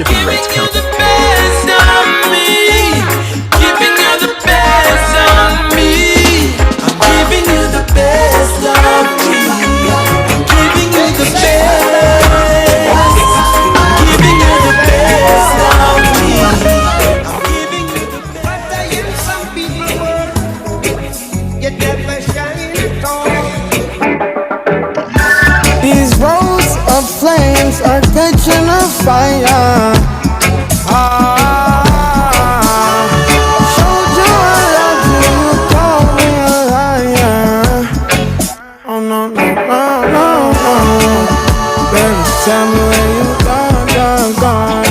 Giving you the best of me. Giving you the best of me. I'm giving you the best of me. Giving you the best. Giving you the best of me. I'm giving you the best. Some people you never shine on. These rows of flames are catching a fire. Showed you I love you, you call me a liar. Oh no, no, no, no, no. Baby, tell me where you gone, gone, gone.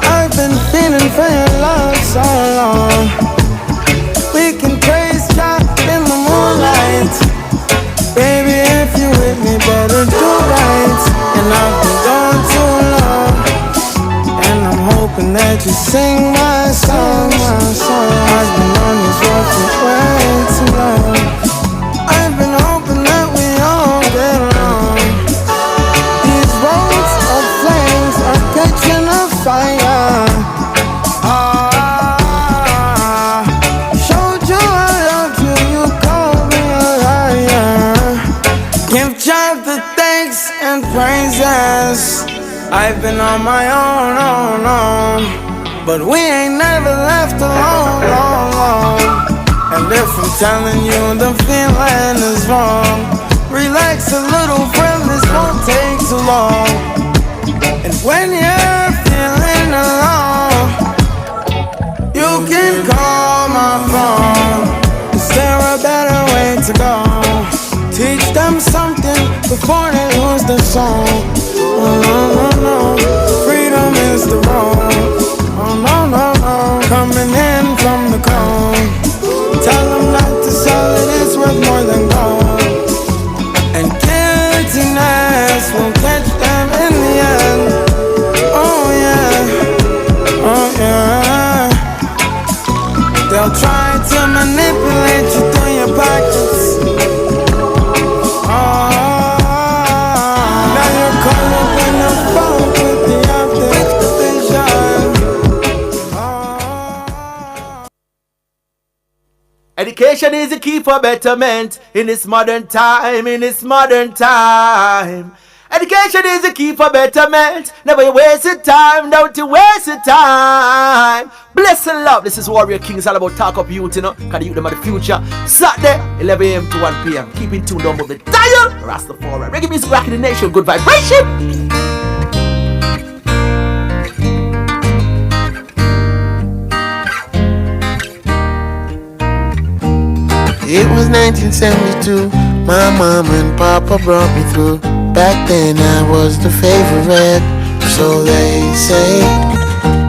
I've been feeling for your love so long. We can praise God in the moonlight. Baby, if you with me, better do right. And I've been gone too long, and I'm hoping that you sing my song, my song. I've been on this road for way too long. I've been hoping that we all get along. These roads of flames are catching a fire. Showed you I loved you, you called me a liar. Give God the thanks and praises. I've been on my own, but we ain't never left alone, long, long. And if I'm telling you the feeling is wrong, relax a little, friend, this won't take too long. And when you're feeling alone, you can call my phone. Is there a better way to go? Teach them something before they lose the song. Oh no, no, no, freedom is the road. Oh no, no, no, coming in from the cold. Tell them not to sell it, it's worth more than gold. And guiltiness will catch them in the end. Oh yeah, oh yeah. They'll try to manipulate you through your pockets. Education is the key for betterment in this modern time, in this modern time. Education is the key for betterment. Never waste your time, don't you waste your time. Bless and love. This is Warrior King. It's all about talk up youth, you know. Cause the youth them are the future. Saturday, 11 a.m. to 1 p.m. Keep in tune, don't move the dial. Rastafari. Reggae music rocking the nation. Good vibration. It was 1972, my mom and papa brought me through. Back then I was the favorite, so they say.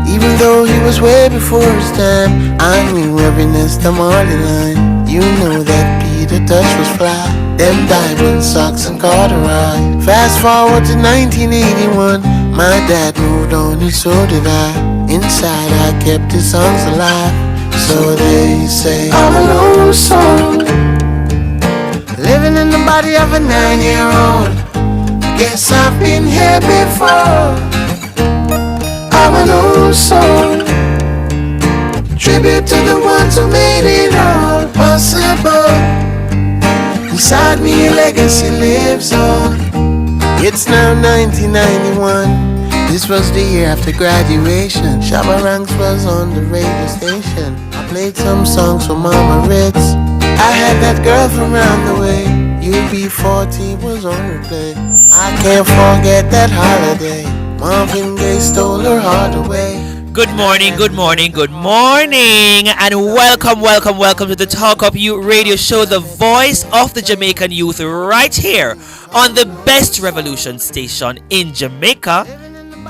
Even though he was way before his time, I knew every nest on Marley line. You know that Peter Touch was fly, them diamond socks and corduroy. Fast forward to 1981, my dad moved on and so did I. Inside I kept his songs alive. So they say I'm a lone soul, living in the body of a 9-year-old. Guess I've been here before. I'm an old soul, tribute to the ones who made it all possible. Inside me a legacy lives on. It's now 1991. This was the year after graduation. Shabba Ranks was on the radio station. I played some songs for Mama Ritz. I had that girl from round the way. UB40 was on replay. I can't forget that holiday. Marvin Gaye stole her heart away. Good morning, good morning, good morning, and welcome to the Talk Up Youth radio show, the voice of the Jamaican youth, right here on the best revolution station in Jamaica,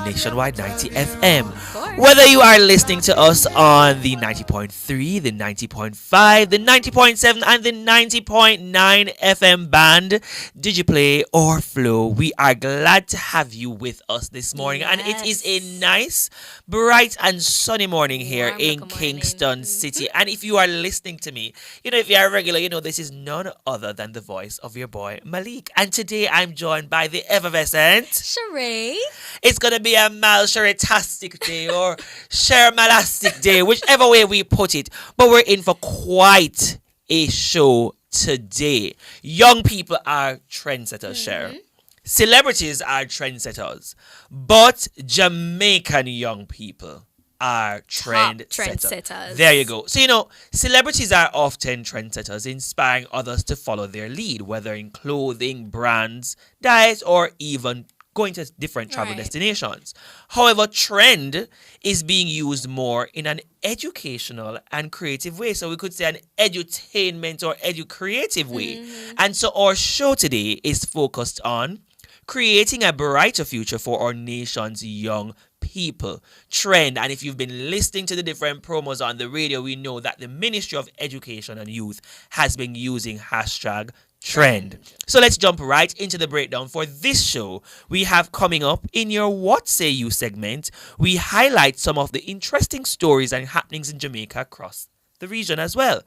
Nationwide 90 FM. Whether you are listening to us on the 90.3, the 90.5, the 90.7, and the 90.9 FM band, Digiplay or Flow, we are glad to have you with us this morning. And it is a nice, bright, and sunny morning here in Kingston City. And if you are listening to me, if you are regular, this is none other than the voice of your boy, Malik. And today I'm joined by the effervescent Sheree. It's going to be a Malsherry-tastic day or Shermalastic day, whichever way we put it. But we're in for quite a show today. Young people are trendsetters, Cher. Celebrities are trendsetters. But Jamaican young people are trendsetters. There you go. So, celebrities are often trendsetters, inspiring others to follow their lead, whether in clothing, brands, diet, or even going to different travel destinations. However, trend is being used more in an educational and creative way. So we could say an edutainment or edu-creative way. And so our show today is focused on creating a brighter future for our nation's young people. Trend. And if you've been listening to the different promos on the radio, we know that the Ministry of Education and Youth has been using hashtag trend. So let's jump right into the breakdown for this show. We have coming up in your What Say You segment, we highlight some of the interesting stories and happenings in Jamaica across the region as well.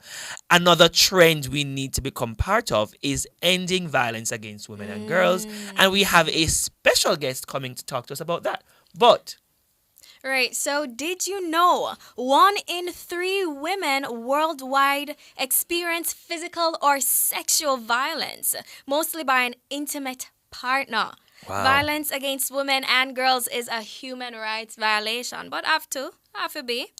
Another trend we need to become part of is ending violence against women and girls. And we have a special guest coming to talk to us about that. But Right, so did you know 1 in 3 women worldwide experience physical or sexual violence, mostly by an intimate partner? Wow. Violence against women and girls is a human rights violation, but have to be.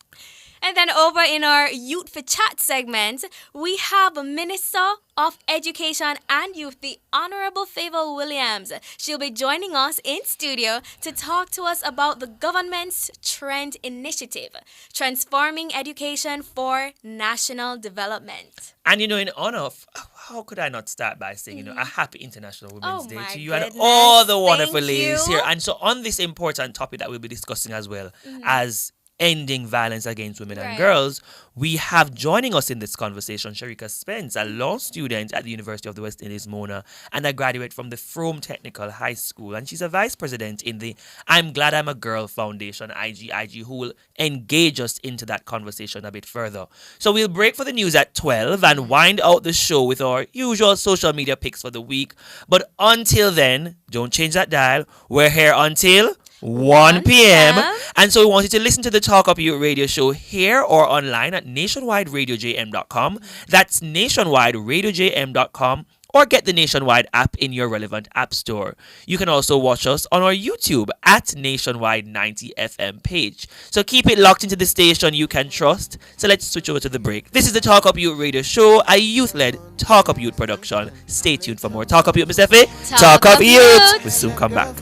And then over in our Youth for Chat segment, we have Minister of Education and Youth, the Honorable Favour Williams. She'll be joining us in studio to talk to us about the government's Trend Initiative, transforming education for national development. And in honor of, how could I not start by saying, a happy International Women's Day to you goodness. and all the wonderful Thank ladies you. here. And so on this important topic that we'll be discussing as well as ending violence against women and girls, we have joining us in this conversation Sharika Spence, a law student at the University of the West Indies, Mona, and a graduate from the Frome Technical High School. And she's a vice president in the I'm Glad I'm a Girl Foundation, IGIG, who will engage us into that conversation a bit further. So we'll break for the news at 12 and wind out the show with our usual social media picks for the week. But until then, don't change that dial. We're here until 1 p.m. And so we want you to listen to the Talk Up You radio show here or online at nationwideradiojm.com. That's nationwideradiojm.com, or get the Nationwide app in your relevant app store. You can also watch us on our YouTube at Nationwide 90 FM page. So keep it locked into the station you can trust. So let's switch over to the break. This is the Talk Up You radio show, a youth-led Talk Up Youth production. Stay tuned for more Talk Up Youth, Miss Effie. Talk Up Youth. We'll soon come back.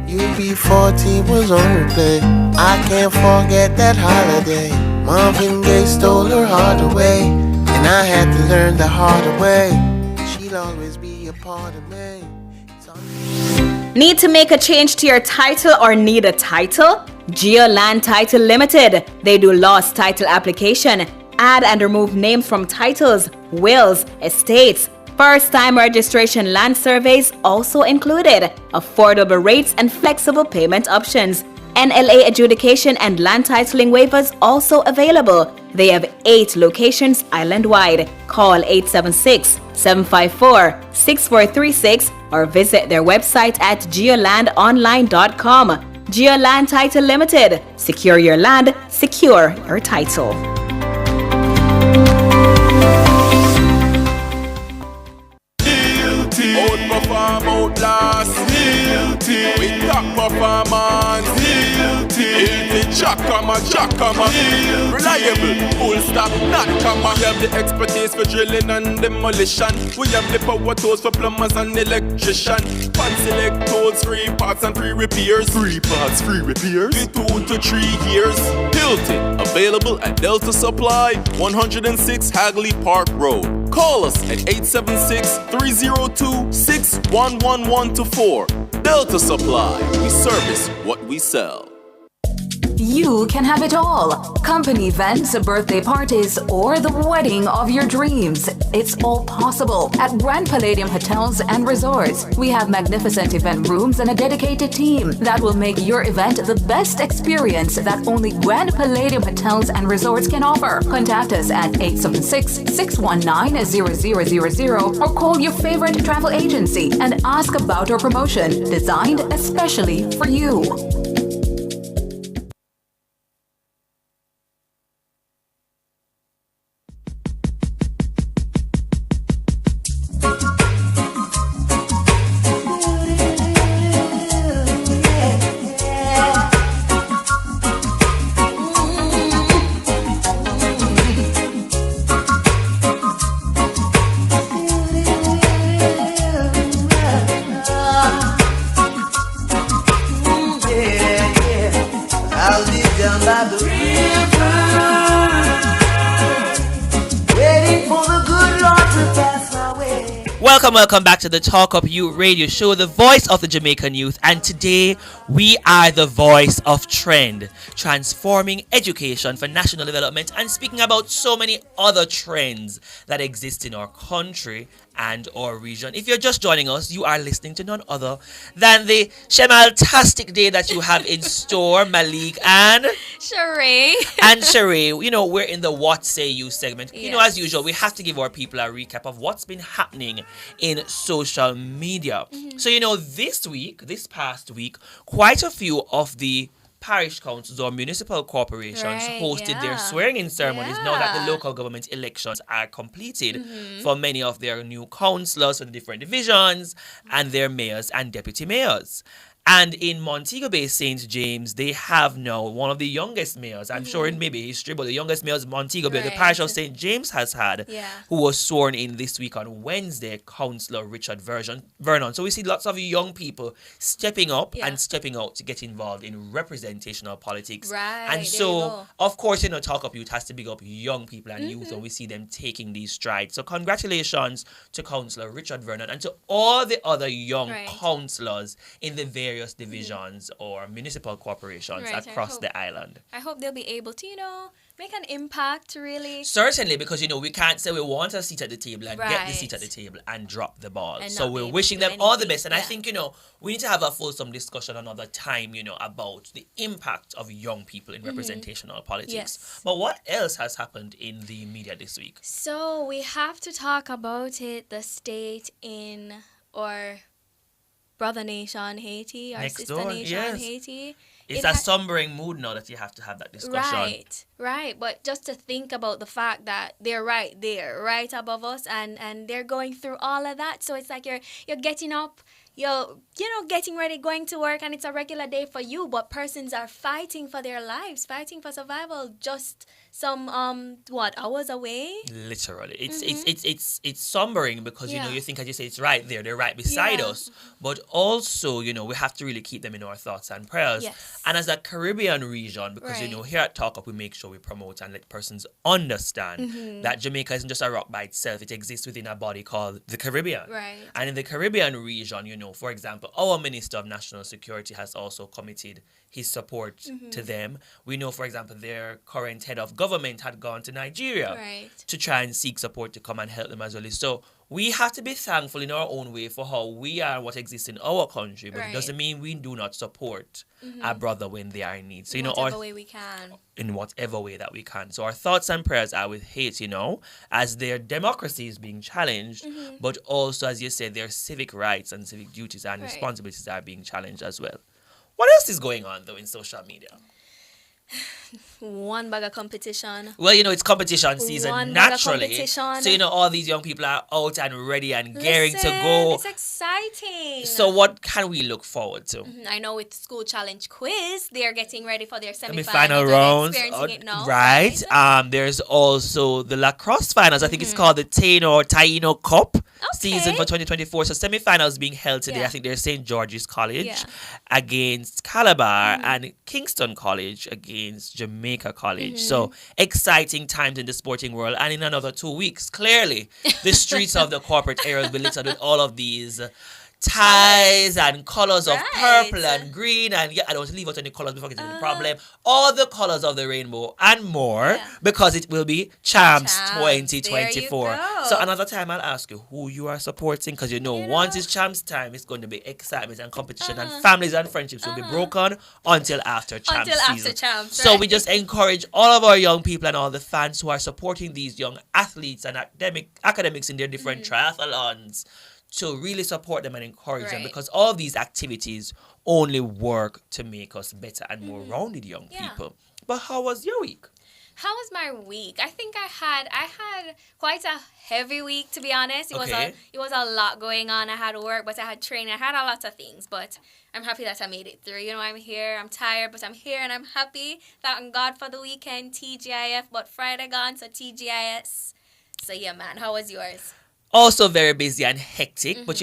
UB40 was on replay. I can't forget that holiday. Marvin Gaye stole her heart away, and I had to learn the hard way. She'll always be a part of me. Need to make a change to your title or need a title? Geoland Title Limited. They do lost title application, add and remove names from titles, wills, estates. First-time registration land surveys also included, affordable rates and flexible payment options. NLA adjudication and land titling waivers also available. They have 8 locations island-wide. Call 876-754-6436 or visit their website at geolandonline.com. Geoland Title Limited. Secure your land, secure your title. Outperform, outlast. We top performance. Jackama. Reliable, full stop, not comma. We have the expertise for drilling and demolition. We have the power tools for plumbers and electricians. Fancy select tools, 3 parts and 3 repairs. 3 parts, 3 repairs. 2 to 3 years. Hilton, available at Delta Supply, 106 Hagley Park Road. Call us at 876-302-61114. Delta Supply, we service what we sell. You can have it all. Company events, birthday parties, or the wedding of your dreams. It's all possible at Grand Palladium Hotels and Resorts. We have magnificent event rooms and a dedicated team that will make your event the best experience that only Grand Palladium Hotels and Resorts can offer. Contact us at 876-619-0000 or call your favorite travel agency and ask about our promotion designed especially for you. I'll live down by the river, waiting for the good Lord to pass my way. Welcome back to the Talk Up Youth Radio Show, the voice of the Jamaican youth. And today, we are the voice of trend, transforming education for national development and speaking about so many other trends that exist in our country and our region. If you're just joining us, you are listening to none other than the Shemal-tastic day that you have in store, Malik and Sheree. Sheree. You know, we're in the What Say You segment. You know, as usual, we have to give our people a recap of what's been happening in social media. So, you know, this past week, quite a few of the parish councils or municipal corporations hosted their swearing-in ceremonies now that the local government elections are completed for many of their new councillors for the different divisions and their mayors and deputy mayors. And in Montego Bay, St. James, they have now one of the youngest mayors. I'm sure in maybe history, but the youngest mayors Montego Bay, the parish of St. James has had, who was sworn in this week on Wednesday, Councillor Richard Vernon. So we see lots of young people stepping up and stepping out to get involved in representational politics. And so, of course, you know, Talk Up Youth has to big up young people and youth, and we see them taking these strides. So congratulations to Councillor Richard Vernon and to all the other young councillors in the various divisions or municipal corporations across the island. I hope they'll be able to, you know, make an impact, really. Certainly, because, you know, we can't say we want a seat at the table and get the seat at the table and drop the ball. And so we're wishing them all the best. And I think, you know, we need to have a fulsome discussion another time, you know, about the impact of young people in representational politics. But what else has happened in the media this week? So we have to talk about it, the state in our brother nation, Haiti, our sister nation, Haiti. It's a sombering mood now that you have to have that discussion. Right. But just to think about the fact that they're right there, right above us, and they're going through all of that. So it's like you're getting up, you're getting ready, going to work, and it's a regular day for you, but persons are fighting for their lives, fighting for survival, just some hours away. Literally, it's sombering because you know, you think, as you say, it's right there, they're right beside us, but also, you know, we have to really keep them in our thoughts and prayers. And as a Caribbean region, because you know, here at Talk Up we make sure we promote and let persons understand that Jamaica isn't just a rock by itself, it exists within a body called the Caribbean. And in the Caribbean region, you know, for example, our Minister of National Security has also committed his support to them. We know, for example, their current head of government had gone to Nigeria to try and seek support to come and help them as well. So we have to be thankful in our own way for how we are and what exists in our country, but it doesn't mean we do not support our brother when they are in need. So, you know, whatever way we can. In whatever way that we can. So our thoughts and prayers are with Haiti, you know, as their democracy is being challenged, but also, as you said, their civic rights and civic duties and responsibilities are being challenged as well. What else is going on, though, in social media? One bag of competition. Well, you know, it's competition season naturally. So, you know, all these young people are out and ready and gearing to go. It's exciting. So what can we look forward to? I know with School Challenge Quiz, they are getting ready for their semi-final rounds. Experiencing it now, right. There's also the lacrosse finals. I think it's called the Taino Cup season for 2024. So semi-finals being held today. I think there's St. George's College against Calabar and Kingston College against Jamaica College. So exciting times in the sporting world. And in another 2 weeks, clearly, the streets of the corporate area will be littered with all of these ties and colors of Right. purple and green, and I don't want to leave out any colors before getting the problem. All the colors of the rainbow and more, Yeah. because it will be Champs Champs. 2024. There you go. So another time I'll ask you who you are supporting, because once it's Champs time, it's going to be excitement and competition, and families and friendships will be broken until after Champs Until season. after Champs, So we right. just encourage all of our young people and all the fans who are supporting these young athletes and academics in their different triathlons to really support them and encourage them, Right. because all these activities only work to make us better and more rounded young Yeah. people. But how was your week? How was my week? I think I had quite a heavy week, to be honest. Okay. It was a lot going on. I had work, but I had training. I had a lot of things, but I'm happy that I made it through. I'm here. I'm tired, but I'm here and I'm happy. Thank God for the weekend, TGIF, but Friday gone, so TGIS. So yeah, man. How was yours? Also very busy and hectic, but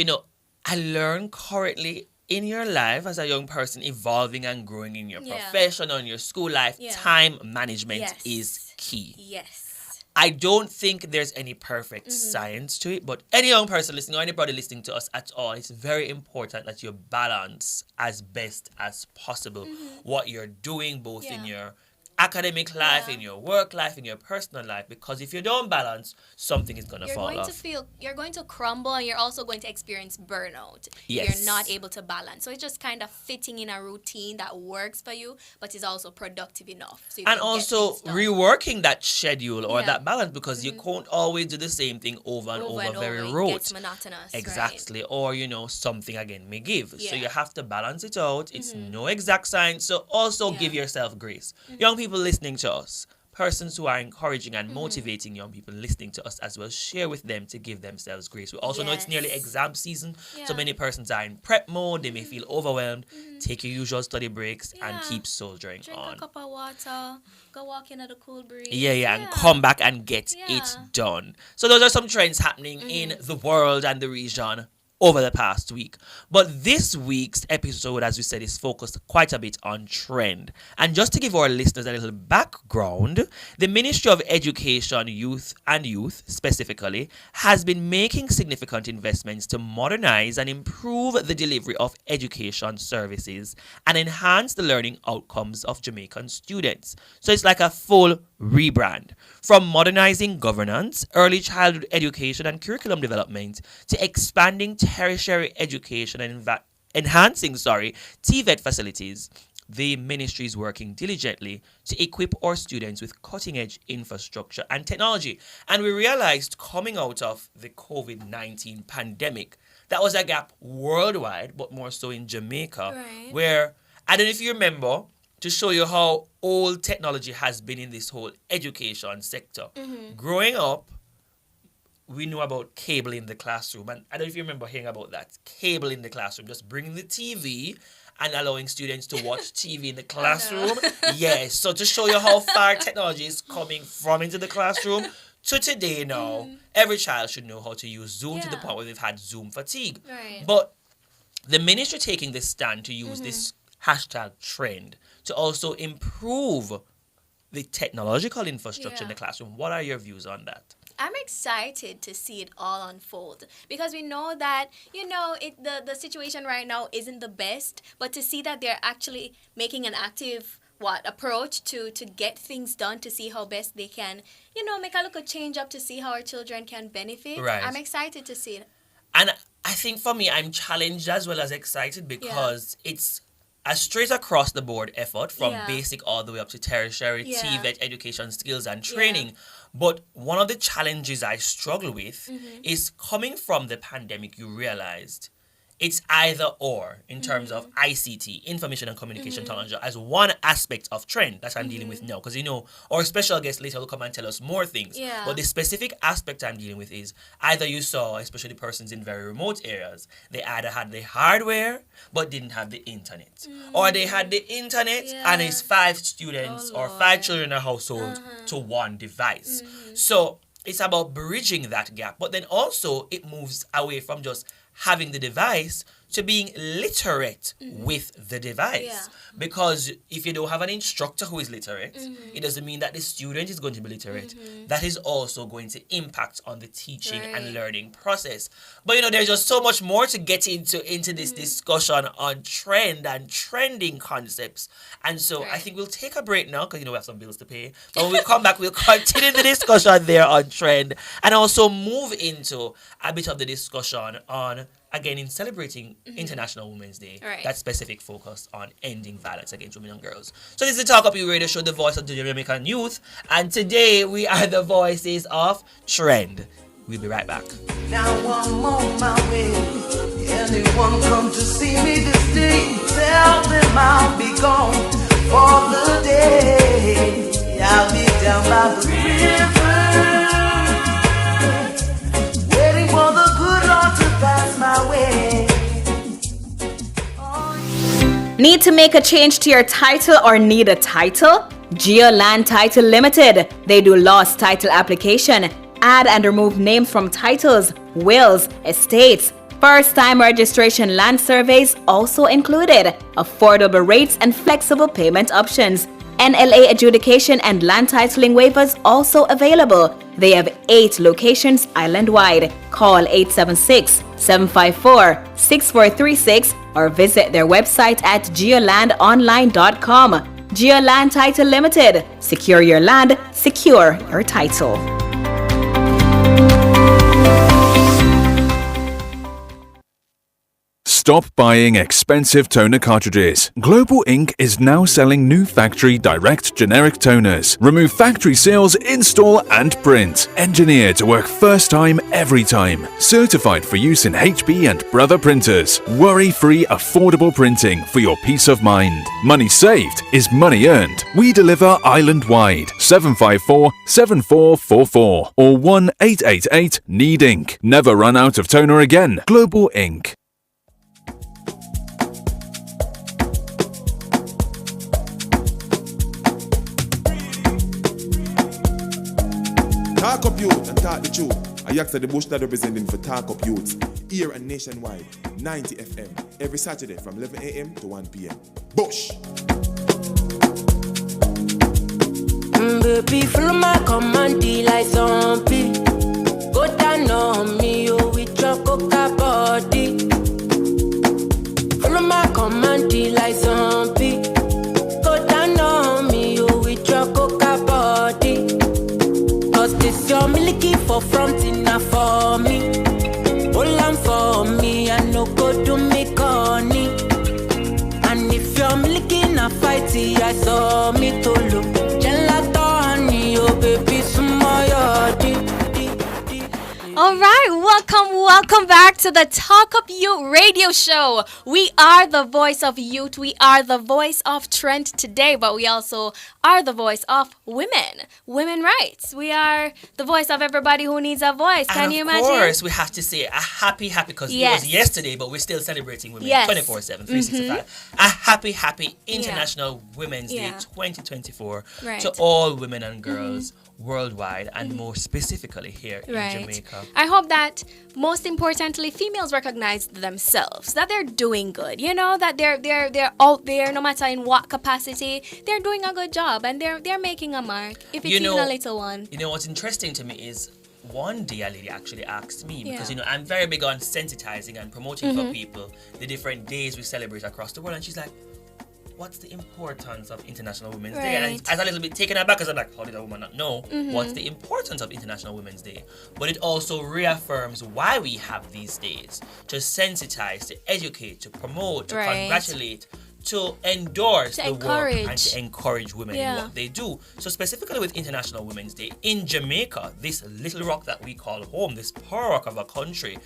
I learn currently in your life as a young person, evolving and growing in your Yeah. profession or in your school life, Yeah. time management Yes. is key. Yes. I don't think there's any perfect science to it, but any young person listening or anybody listening to us at all, it's very important that you balance as best as possible what you're doing, both in Yeah. your academic life, Yeah. in your work life, in your personal life, because if you don't balance, something is gonna You're fall going off. to you're going to crumble, and you're also going to experience burnout. Yes. You're not able to balance. So it's just kind of fitting in a routine that works for you, but is also productive enough. So you And can get also things done. reworking that schedule or Yeah. that balance, because you can't always do the same thing over and over, very It rote. gets monotonous. right? Exactly. Or, something again may give. So Yeah. you have to balance it out. It's no exact science. So also Yeah. give yourself grace. Young people listening to us, persons who are encouraging and motivating young people listening to us as well, share with them to give themselves grace. We also know it's nearly Yes. exam season. So Yeah. many persons are in prep mode. They may feel overwhelmed. Take your usual study breaks and Yeah. keep soldiering Drink on. a cup of water, go walk in at the cool breeze. Yeah, and come back and get Yeah. it done. So those are some trends happening in the world and the region over the past week. But this week's episode, as we said, is focused quite a bit on trend. And just to give our listeners a little background, the Ministry of Education, Youth specifically, has been making significant investments to modernize and improve the delivery of education services and enhance the learning outcomes of Jamaican students. So it's like a full rebrand, from modernizing governance, early childhood education and curriculum development, to expanding tertiary education and enhancing TVET facilities. The ministry is working diligently to equip our students with cutting-edge infrastructure and technology. And we realized coming out of the COVID-19 pandemic, that was a gap worldwide, but more so in Jamaica, Right. where, I don't know if you remember, to show you how old technology has been in this whole education sector. Growing up, we knew about cable in the classroom. And I don't know if you remember hearing about that. Cable in the classroom, just bringing the TV and allowing students to watch TV in the classroom. Yes, so to show you how far technology is coming from into the classroom to today now, every child should know how to use Zoom, to the Yeah. point where they've had Zoom fatigue. Right. But the ministry taking this stand to use this hashtag trend to also improve the technological infrastructure in the Yeah. classroom. What are your views on that? I'm excited to see it all unfold, because we know that the situation right now isn't the best, but to see that they're actually making an active approach to get things done, to see how best they can make a little change up to see how our children can benefit. Right. I'm excited to see it. And I think for me, I'm challenged as well as excited, because it's a straight across the board effort from Yeah. basic all the way up to tertiary, Yeah. TVET, education, skills and training. But one of the challenges I struggle with is coming from the pandemic, you realized it's either or in terms of ICT, information and communication technology, as one aspect of trend that I'm dealing with now. Because, our special guest later will come and tell us more things. Yeah. But the specific aspect I'm dealing with is either you saw, especially persons in very remote areas, they either had the hardware but didn't have the internet. Or they had the internet and it's 5 students or 5 children in a household to one device. So it's about bridging that gap. But then also it moves away from just having the device to being literate with the device. Yeah. Because if you don't have an instructor who is literate, it doesn't mean that the student is going to be literate. That is also going to impact on the teaching and learning process. But there's just so much more to get into this discussion on trend and trending concepts. And so I think we'll take a break now because we have some bills to pay. But when we come back, we'll continue the discussion there on trend and also move into a bit of the discussion on, again, in celebrating International Women's Day, that specific focus on ending violence against women and girls. So this is the Talk Up You Radio Show, the voice of the Jamaican youth. And today we are the voices of trend. We'll be right back. Now I'm on my way. Anyone come to see me this day? Tell them I'll be gone for the day. I'll be down by the river, waiting for the good Lord to pass my way. Need to make a change to your title or need a title? Geoland Title Limited. They do lost title application, add and remove names from titles, wills, estates. First-time registration land surveys also included. Affordable rates and flexible payment options. NLA adjudication and land titling waivers also available. They have 8 locations island-wide. Call 876-754-6436 or visit their website at geolandonline.com. Geoland Title Limited. Secure your land, secure your title. Stop buying expensive toner cartridges. Global Ink is now selling new factory direct generic toners. Remove factory seals, install and print. Engineered to work first time, every time. Certified for use in HB and Brother printers. Worry-free, affordable printing for your peace of mind. Money saved is money earned. We deliver island-wide. 754-7444 or 1-888-NEED-INK. Never run out of toner again. Global Ink. Talk Up Youth and talk the truth. I asked the bush that representing for Talk Up Youths here and nationwide, 90 FM, every Saturday from 11 a.m. to 1 p.m. Bush! Baby, follow my command, like zombie. Go down on me, oh, with your coca body. Follow my command, like zombie. Go down on me, oh, with your coca body. Cause this your milky for front enough for me. Hold on for me, I no go do me corny. And if you're milky na fighty, I saw me to look. Gelatoni, oh baby, All right, welcome back to the Talk Up Youth radio show. We are the voice of youth. We are the voice of trend today, but we also are the voice of women rights. We are the voice of everybody who needs a voice. Can you imagine? Of course, we have to say a happy, because it was yesterday, but we're still celebrating women 24/7, 365. A happy International Women's Day 2024 to all women and girls worldwide, and more specifically here in Jamaica. I hope that most importantly females recognize themselves, that they're doing good, that they're out there no matter in what capacity, they're doing a good job and they're making a mark, if it's even a little one. What's interesting to me is one day a lady actually asked me, because I'm very big on sensitizing and promoting for people the different days we celebrate across the world, and she's like, what's the importance of International Women's Day? And I was a little bit taken aback because I'm like, how did a woman not know what's the importance of International Women's Day? But it also reaffirms why we have these days, to sensitize, to educate, to promote, to congratulate, to endorse the work and to encourage women in what they do. So specifically with International Women's Day, in Jamaica, this little rock that we call home, this poor rock of a country,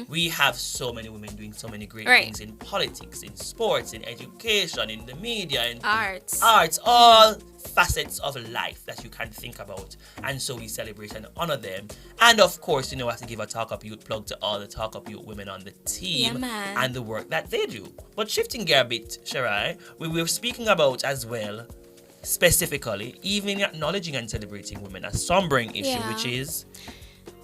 we have so many women doing so many great things in politics, in sports, in education, in the media, in arts, all facets of life that you can think about. And so we celebrate and honor them. And of course, we have to give a Talk Up Youth plug to all the Talk Up Youth women on the team and the work that they do. But shifting gear a bit, Sharai, we were speaking about as well, specifically, even acknowledging and celebrating women, a sombering issue, which is,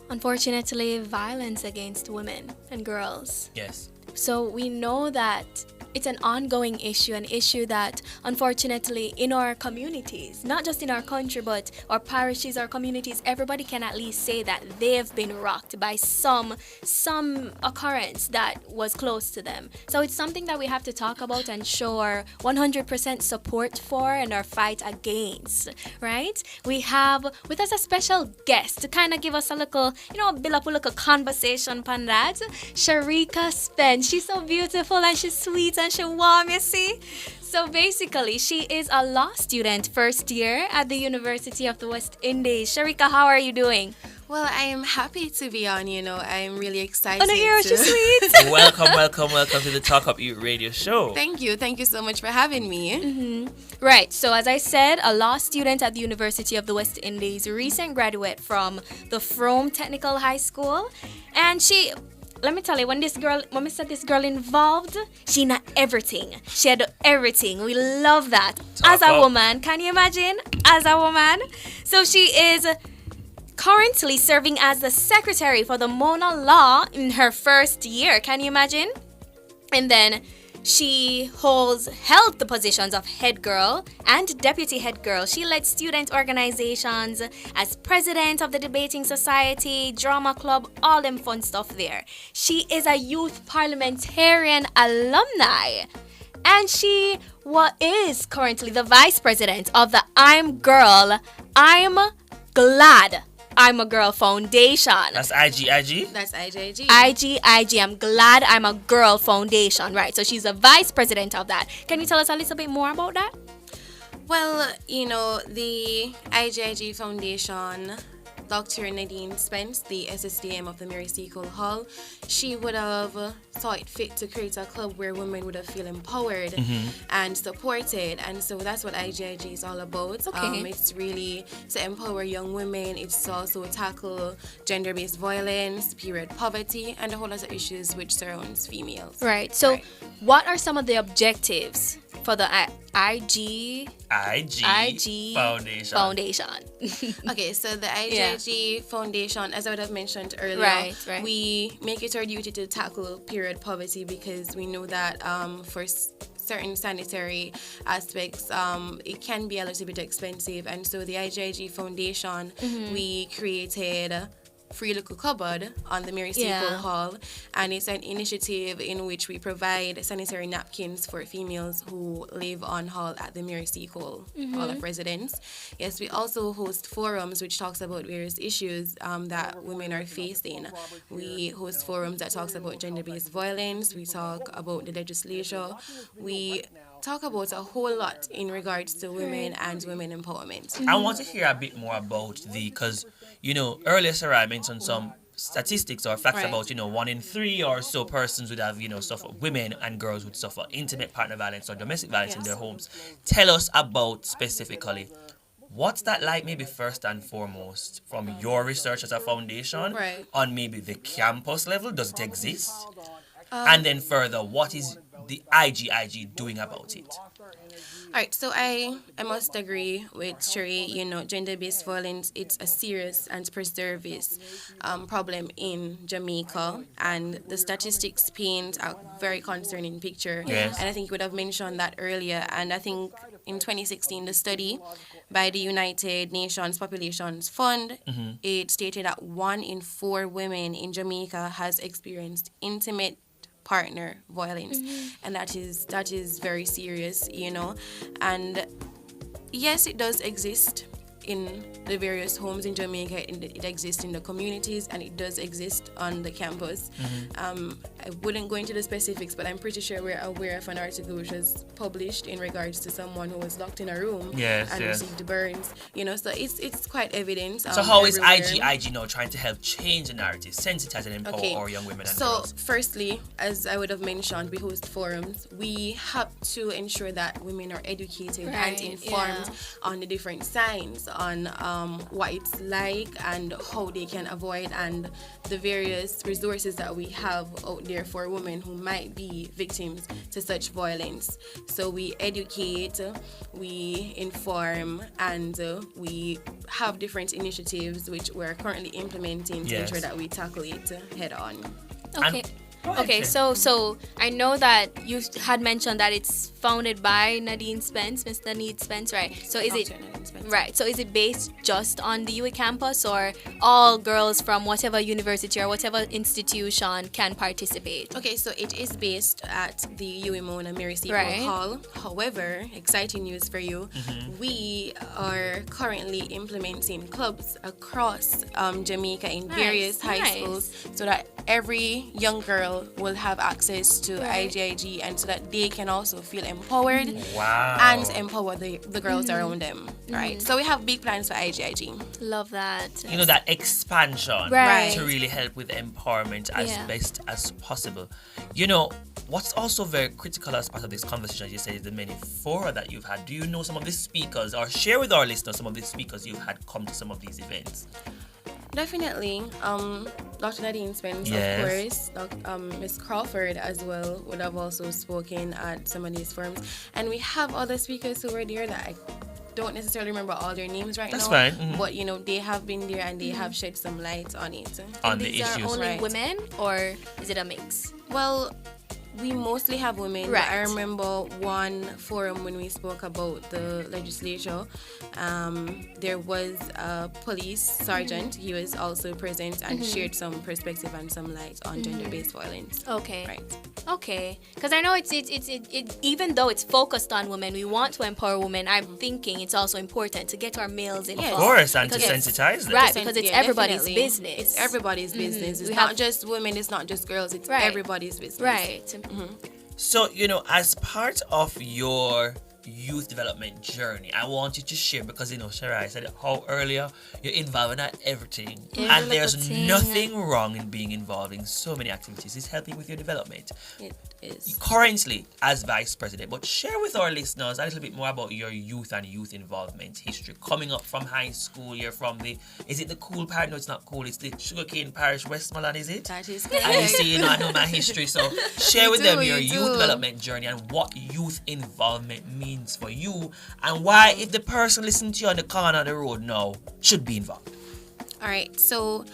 unfortunately, violence against women and girls. Yes. So we know that it's an ongoing issue, an issue that unfortunately in our communities, not just in our country, but our parishes, our communities, everybody can at least say that they've been rocked by some occurrence that was close to them. So it's something that we have to talk about and show our 100% support for and our fight against, right? We have with us a special guest to kind of give us a little, build up a little conversation on that. Sharika Spence. She's so beautiful and she's sweet and she's warm, you see? So basically, she is a law student, first year at the University of the West Indies. Sharika, how are you doing? Well, I am happy to be on, I'm really excited. Oh, no, you're she's sweet. welcome to the Talk Up Youth radio show. Thank you so much for having me. Right, so as I said, a law student at the University of the West Indies, recent graduate from the Frome Technical High School. And she, let me tell you, when we said this girl involved, she not everything. She had everything. We love that. As a woman, can you imagine? As a woman. So she is currently serving as the secretary for the Mona Law in her first year. Can you imagine? And then she held the positions of head girl and deputy head girl. She led student organizations as president of the debating society, drama club, all them fun stuff there. She is a youth parliamentarian alumni. And she is currently the vice president of the I'm Glad I'm a Girl Foundation. That's IG? That's IJG. IG. I'm Glad I'm a Girl Foundation. Right, so she's the vice president of that. Can you tell us a little bit more about that? Well, the IJG Foundation, Dr. Nadine Spence, the SSDM of the Mary Seacole Hall, she would have thought it fit to create a club where women would have feel empowered and supported. And so that's what IJG is all about. Okay. It's really to empower young women. It's also tackle gender-based violence, period poverty, and a whole lot of issues which surrounds females. Right. So what are some of the objectives for the IG Foundation? Okay, so the IJG Foundation, as I would have mentioned earlier, right. we make it our duty to tackle period poverty because we know that for certain sanitary aspects, it can be a little bit expensive. And so the IJG Foundation, we created Free Local Cupboard on the Mary Seacole Hall, and it's an initiative in which we provide sanitary napkins for females who live on hall at the Mary Seacole Hall of Residence. Yes, we also host forums which talks about various issues that women are facing. We host forums that talks about gender-based violence. We talk about the legislature. We talk about a whole lot in regards to women and women empowerment. I want to hear a bit more about because, earlier Sarah mentioned some statistics or facts about, 1 in 3 or so persons would have, suffer, women and girls would suffer intimate partner violence or domestic violence in their homes. Tell us about specifically, what's that like maybe first and foremost from your research as a foundation on maybe the campus level? Does it exist? And then further, what is the IGIG doing about it? All right, so I must agree with Sherry. Gender-based violence, it's a serious and pervasive problem in Jamaica, and the statistics paint a very concerning picture. Yes. And I think you would have mentioned that earlier. And I think in 2016, the study by the United Nations Populations Fund, it stated that 1 in 4 women in Jamaica has experienced intimate partner violence, and that is very serious, and yes, it does exist in the various homes in Jamaica. It exists in the communities, and it does exist on the campus. I wouldn't go into the specifics, but I'm pretty sure we're aware of an article which was published in regards to someone who was locked in a room and received burns. So it's quite evident. So how is IGIG now trying to help change the narrative, sensitize and empower our young women and girls? So firstly, as I would have mentioned, we host forums. We have to ensure that women are educated and informed on the different signs, on what it's like and how they can avoid, and the various resources that we have out there for women who might be victims to such violence. So we educate, we inform, and we have different initiatives which we're currently implementing to ensure that we tackle it head on. Okay. Okay, so I know that you had mentioned that it's founded by Nadine Spence, Miss Nadine Spence, right? So is it Dr. Nadine Spence. right? So is it based just on the UWI campus, or all girls from whatever university or whatever institution can participate? Okay, so it is based at the UWI Mona Mary Seacole Right. Hall. However, exciting news for you, we are currently implementing clubs across Jamaica in various high nice. schools, so that every young girl will have access to Right. IGIG, and so that they can also feel empowered Wow. and empower the girls around them. Right. So we have big plans for IGIG. Love that. You know, that expansion Right. to really help with empowerment as Yeah. best as possible. You know, what's also very critical as part of this conversation, as you said, is the many fora that you've had. Do you know some of the speakers, or share with our listeners some of the speakers you've had come to some of these events? Definitely. Dr. Nadine Spence, Yes. of course. Miss Crawford as well would have also spoken at some of these forums. And we have other speakers who were there that I don't necessarily remember all their names right That's now. fine. Mhm. But, you know, they have been there and they have shed some light on it. On the These are issues. only Right. women, or is it a mix? Well, we mostly have women. But Right. I remember one forum when we spoke about the legislature. There was a police sergeant. He was also present and shared some perspective and some light on gender-based violence. Okay. Right. Okay, because I know it's even though it's focused on women, we want to empower women. I'm thinking it's also important to get our males involved. Of course, and to Because it's- sensitize them. Right, because it's Yeah, everybody's definitely. business. It's everybody's business. It's We not have- just women, it's not just girls, it's Right. everybody's business. Right. So, you know, as part of your youth development journey, I want you to share, because, you know, Sharai said how earlier you're involved in everything. Every And there's little thing. nothing wrong in being involved in so many activities. It's helping with your development. It is. Currently, as vice president, but share with our listeners a little bit more about your youth and youth involvement history. Coming up from high school, you're from is it the cool parish? No, it's not cool. It's the Sugarcane Parish, Westmoreland, is it? That is And you correct. say, you know, I know my history. So share with You them do, your you youth do. development journey and what youth involvement means for you, and why, if the person listening to you on the corner of the road now, should be involved. All right. So,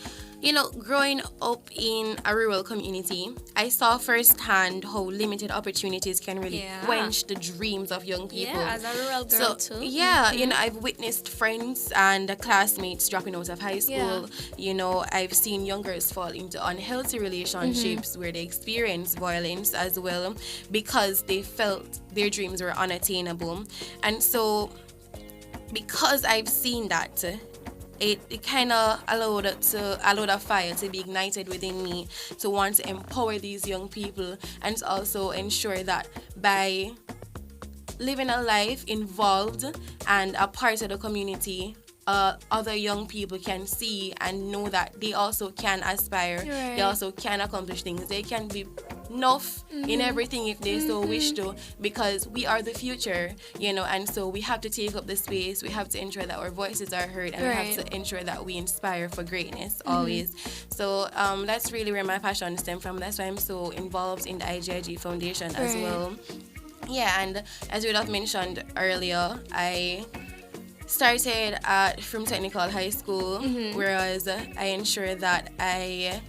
you know, growing up in a rural community, I saw firsthand how limited opportunities can really Yeah. quench the dreams of young people. Yeah, as a rural girl So, too. yeah, you know, I've witnessed friends and classmates dropping out of high school. Yeah. You know, I've seen young girls fall into unhealthy relationships where they experience violence as well because they felt their dreams were unattainable. And so, because I've seen that, it kind of allowed a fire to be ignited within me to want to empower these young people and to also ensure that by living a life involved and a part of the community, other young people can see and know that they also can aspire, Right. they also can accomplish things, they can be enough in everything if they so wish to, because we are the future, you know, and so we have to take up the space, we have to ensure that our voices are heard, and we Right. have to ensure that we inspire for greatness always. So that's really where my passion stems from. That's why I'm so involved in the IGIG Foundation as Right. well. Yeah, and as you would have mentioned earlier, I started at from technical high school, whereas I ensured that I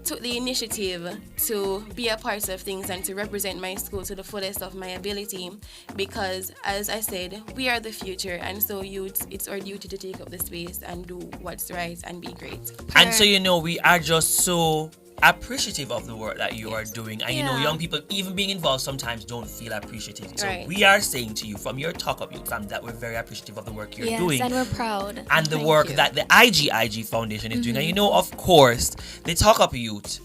took the initiative to be a part of things and to represent my school to the fullest of my ability, because as I said, we are the future, and so youth, it's our duty to take up the space and do what's right and be great. And so, you know, we are just so appreciative of the work that you are doing. And, you know, Yeah. young people, even being involved, sometimes don't feel appreciative. So Right. we are saying to you from your Talk Up Youth Fam that we're very appreciative of the work you're Yes, doing. and we're proud. And the Thank work you. that the IGIG Foundation is doing. And you know, of course, the Talk Up Youth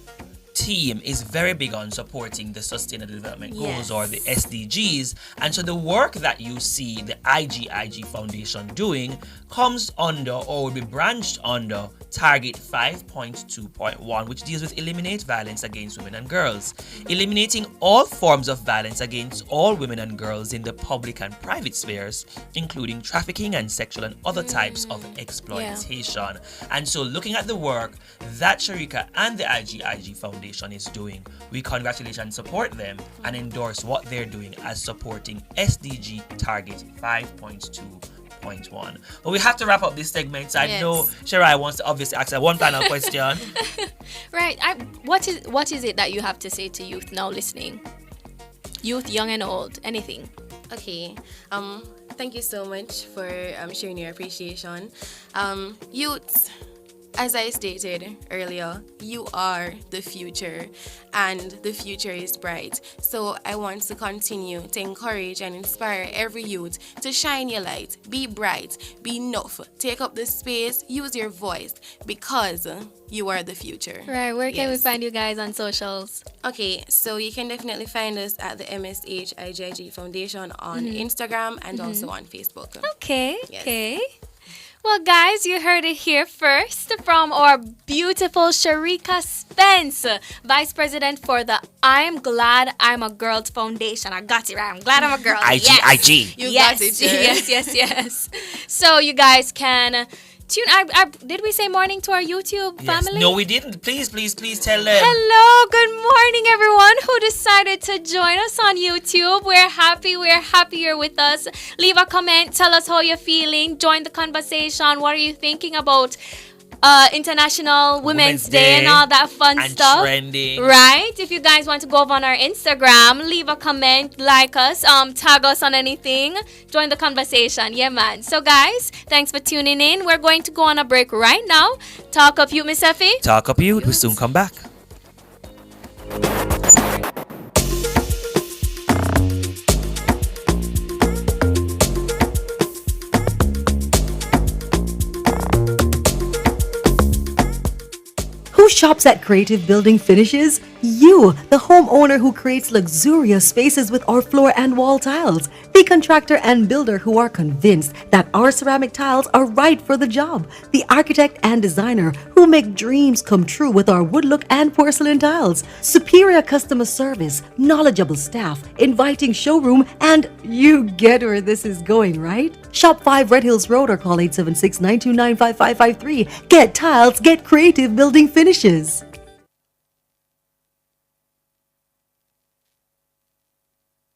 team is very big on supporting the Sustainable Development Goals, Yes. or the SDGs. And so the work that you see the IGIG Foundation doing comes under, or will be branched under, Target 5.2.1, which deals with eliminate violence against women and girls. Eliminating all forms of violence against all women and girls in the public and private spheres, including trafficking and sexual and other types of exploitation. And so looking at the work that Sharika and the IGIG Foundation is doing, we congratulate and support them and endorse what they're doing as supporting SDG Target 5.2.1. 101.1. But we have to wrap up this segment. So I Yes. know Shirai wants to obviously ask her one final question. Right. What is it that you have to say to youth now listening? Youth, young and old, anything. Okay. Thank you so much for sharing your appreciation. Youths, as I stated earlier, you are the future, and the future is bright. So I want to continue to encourage and inspire every youth to shine your light, be bright, be enough, take up the space, use your voice, because you are the future. Right. Where can we Yes. find you guys on socials? Okay, so you can definitely find us at the MSH IGIG Foundation on Instagram and also on Facebook. Okay. Yes. Okay. Well, guys, you heard it here first from our beautiful Sharika Spence, Vice President for the I'm Glad I'm a Girl Foundation. I got it right. I'm glad I'm a girl. IG. You yes. got it, Sher. yes. So you guys can tune. Did we say morning to our YouTube Yes. family? No, we didn't. Please tell them. Hello, good morning, everyone who decided to join us on YouTube. We're happy you're with us. Leave a comment, tell us how you're feeling, join the conversation. What are you thinking about International Women's Day and all that fun and stuff? trending. Right? If you guys want to go over on our Instagram, leave a comment, like us, tag us on anything, join the conversation. Yeah, man. So, guys, thanks for tuning in. We're going to go on a break right now. Talk up you, Miss Effie. Talk up youth. We'll soon come back. Who shops at Creative Building Finishes? You, the homeowner who creates luxurious spaces with our floor and wall tiles. The contractor and builder who are convinced that our ceramic tiles are right for the job. The architect and designer who make dreams come true with our wood look and porcelain tiles. Superior customer service, knowledgeable staff, inviting showroom, and you get where this is going, right? Shop 5 Red Hills Road or call 876-929-5553. Get tiles, get Creative Building Finishes.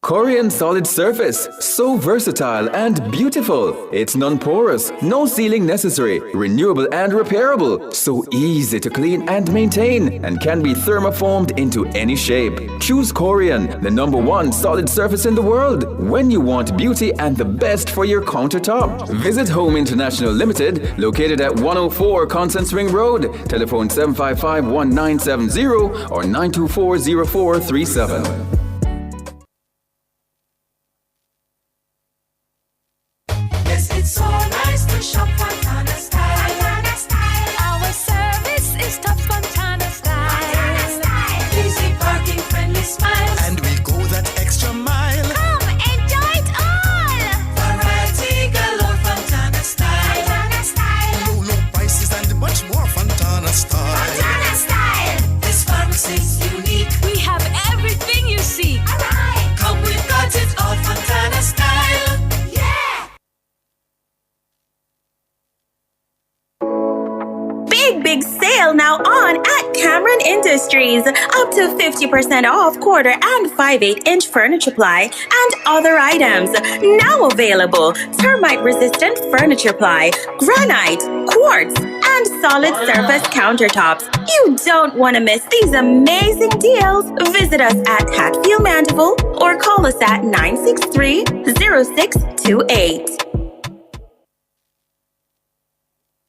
Corian Solid Surface, so versatile and beautiful. It's non-porous, no sealing necessary, renewable and repairable, so easy to clean and maintain, and can be thermoformed into any shape. Choose Corian, the #1 solid surface in the world, when you want beauty and the best for your countertop. Visit Home International Limited, located at 104 Constance Ring Road. Telephone 755-1970 or 924-0437. It's so nice to shop Fontana Style. Our service is top Fontana Style. Easy parking, friendly smiles. And we go that extra mile. Come enjoy it all. Variety galore, Fontana Style. Low prices and much more Fontana Style. Fontana Style. This pharmacy's unique. We have everything you seek. Alright. Come, we've got it all, Fontana Style. Big sale now on at Cameron Industries. Up to 50% off quarter and 5/8-inch furniture ply and other items. Now available. Termite-resistant furniture ply, granite, quartz, and solid surface countertops. You don't want to miss these amazing deals. Visit us at Hatfield Mandeville or call us at 963-0628.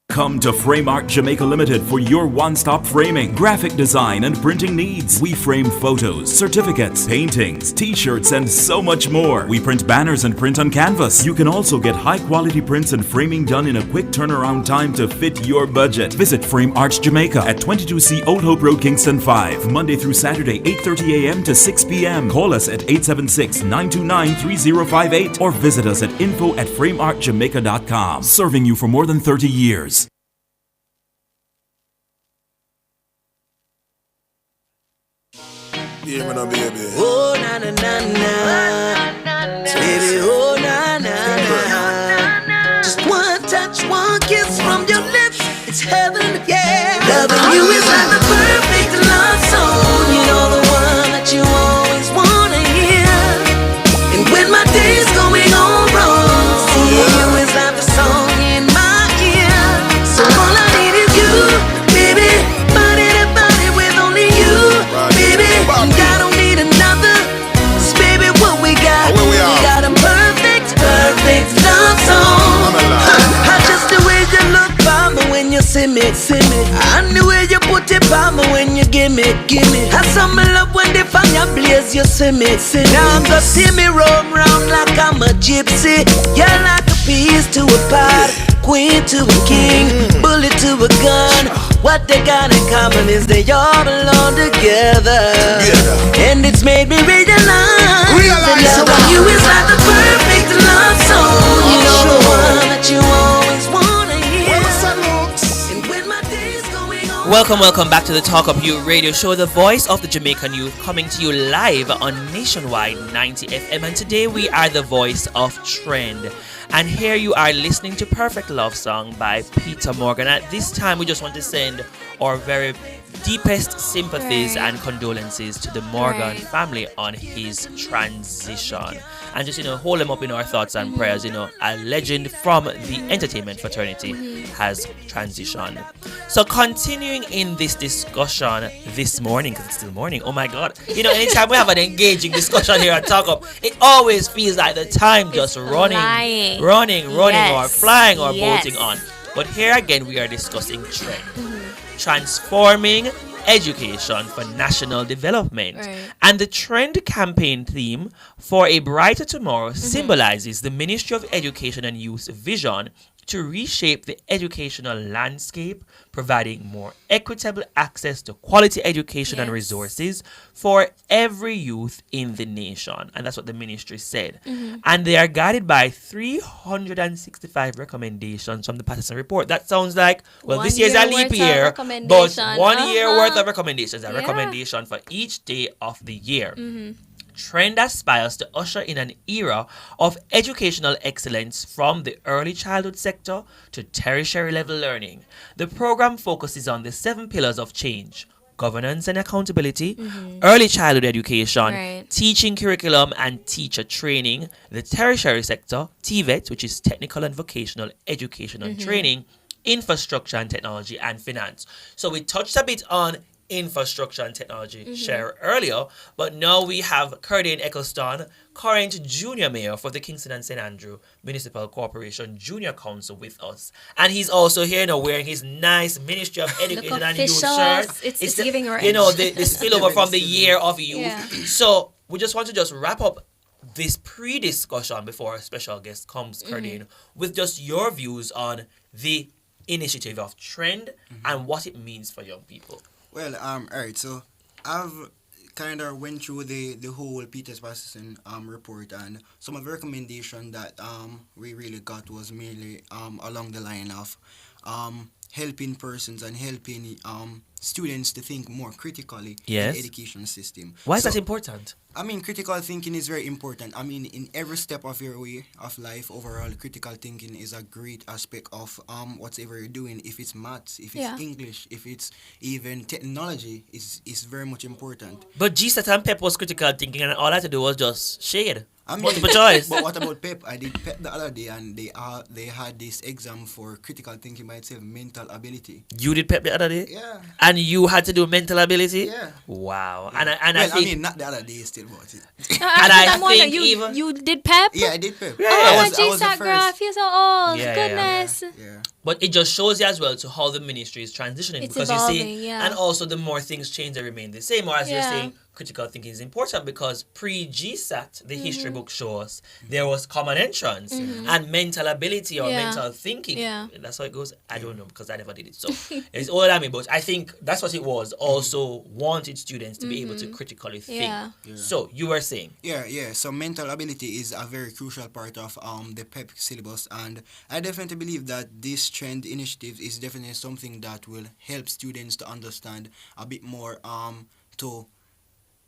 Come to Frame Art Jamaica Limited for your one-stop framing, graphic design, and printing needs. We frame photos, certificates, paintings, t-shirts, and so much more. We print banners and print on canvas. You can also get high-quality prints and framing done in a quick turnaround time to fit your budget. Visit Frame Arts Jamaica at 22C Old Hope Road, Kingston 5, Monday through Saturday, 8:30 a.m. to 6 p.m. Call us at 876-929-3058 or visit us at info@frameartjamaica.com. Serving you for more than 30 years. Yeah, man, baby. Oh, na na na na. Baby, oh, na na na. Just one touch, one kiss from your lips. It's heaven, yeah. Loving you is like the perfect love song. You're the one that you always want to hear. And when my day's going all wrong, seeing you is like the song see me, see me. And the way you put it on me when you give me, give me. I saw me love when the fire blaze, you see me, see me. Now I'm just see me roam round like I'm a gypsy. You're like a piece to a pot, queen to a king, bullet to a gun. What they got in common is they all belong together. And it's made me realize that loving you is like the perfect love song. You're the one that you always wanna hear. And when my day's going on. Welcome back to the Talk Up Youth radio show, the voice of the Jamaican youth, coming to you live on Nationwide 90 FM. And today we are the voice of trend. And here you are listening to Perfect Love Song by Peter Morgan. At this time, we just want to send our very deepest sympathies and condolences to the Morgan family on his transition. And just, hold him up in our thoughts and prayers. A legend from the entertainment fraternity has transitioned. So continuing in this discussion this morning, because it's still morning, oh my God. Anytime we have an engaging discussion here at Talk Up, it always feels like the time just running or flying or bolting on. But here again, we are discussing trend. Transforming education for national development. And the trend campaign theme for a brighter tomorrow symbolizes the Ministry of Education and Youth's vision to reshape the educational landscape, providing more equitable access to quality education and resources for every youth in the nation. And that's what the ministry said. And they are guided by 365 recommendations from the Patterson Report. That sounds like, well, this year's a leap year, but 1 year worth of recommendations, a recommendation for each day of the year. Trend aspires to usher in an era of educational excellence from the early childhood sector to tertiary level learning. The program focuses on the 7 pillars of change: governance and accountability, early childhood education, teaching curriculum and teacher training, the tertiary sector, TVET, which is technical and vocational education and training, infrastructure and technology, and finance. So we touched a bit on infrastructure and technology share earlier, but now we have Cardine Eccleston, current junior mayor for the Kingston and St. Andrew Municipal Corporation Junior Council, with us. And he's also here now wearing his nice Ministry of Education and Youth shirt. It's giving right. The spillover from the year of youth. So we just want to just wrap up this pre-discussion before our special guest comes, Cardine, with just your views on the initiative of Trend and what it means for young people. Well, alright, so I've kind of went through the whole Peter's Patterson report, and some of the recommendation that we really got was mainly along the line of helping persons and helping students to think more critically in the education system. Why is that important? I mean, critical thinking is very important. I mean, in every step of your way of life, overall, critical thinking is a great aspect of whatever you're doing. If it's maths, if it's English, if it's even technology, is very much important. But GSAT and PEP was critical thinking, and all I had to do was just shade. I mean, multiple choice. But what about PEP? I did PEP the other day, and they had this exam for critical thinking by itself, mental ability. You did PEP the other day? Yeah. And you had to do mental ability? Yeah. Wow. Yeah. I mean, not the other day, still about it. And I think you did PEP? Yeah, I did PEP. Oh, I was the girl, I feel so old. Goodness. Yeah. But it just shows you as well to how the ministry is transitioning. It's because evolving, you see, yeah. and also the more things change, they remain the same. Or as you're saying, critical thinking is important because pre-GSAT, the history book shows there was common entrance and mental ability or mental thinking. Yeah. That's how it goes. I don't know because I never did it. So it's older than me, but I think that's what it was. Also wanted students to be able to critically think. Yeah. So you were saying. Yeah. So mental ability is a very crucial part of the PEP syllabus, and I definitely believe that this trend initiative is definitely something that will help students to understand a bit more to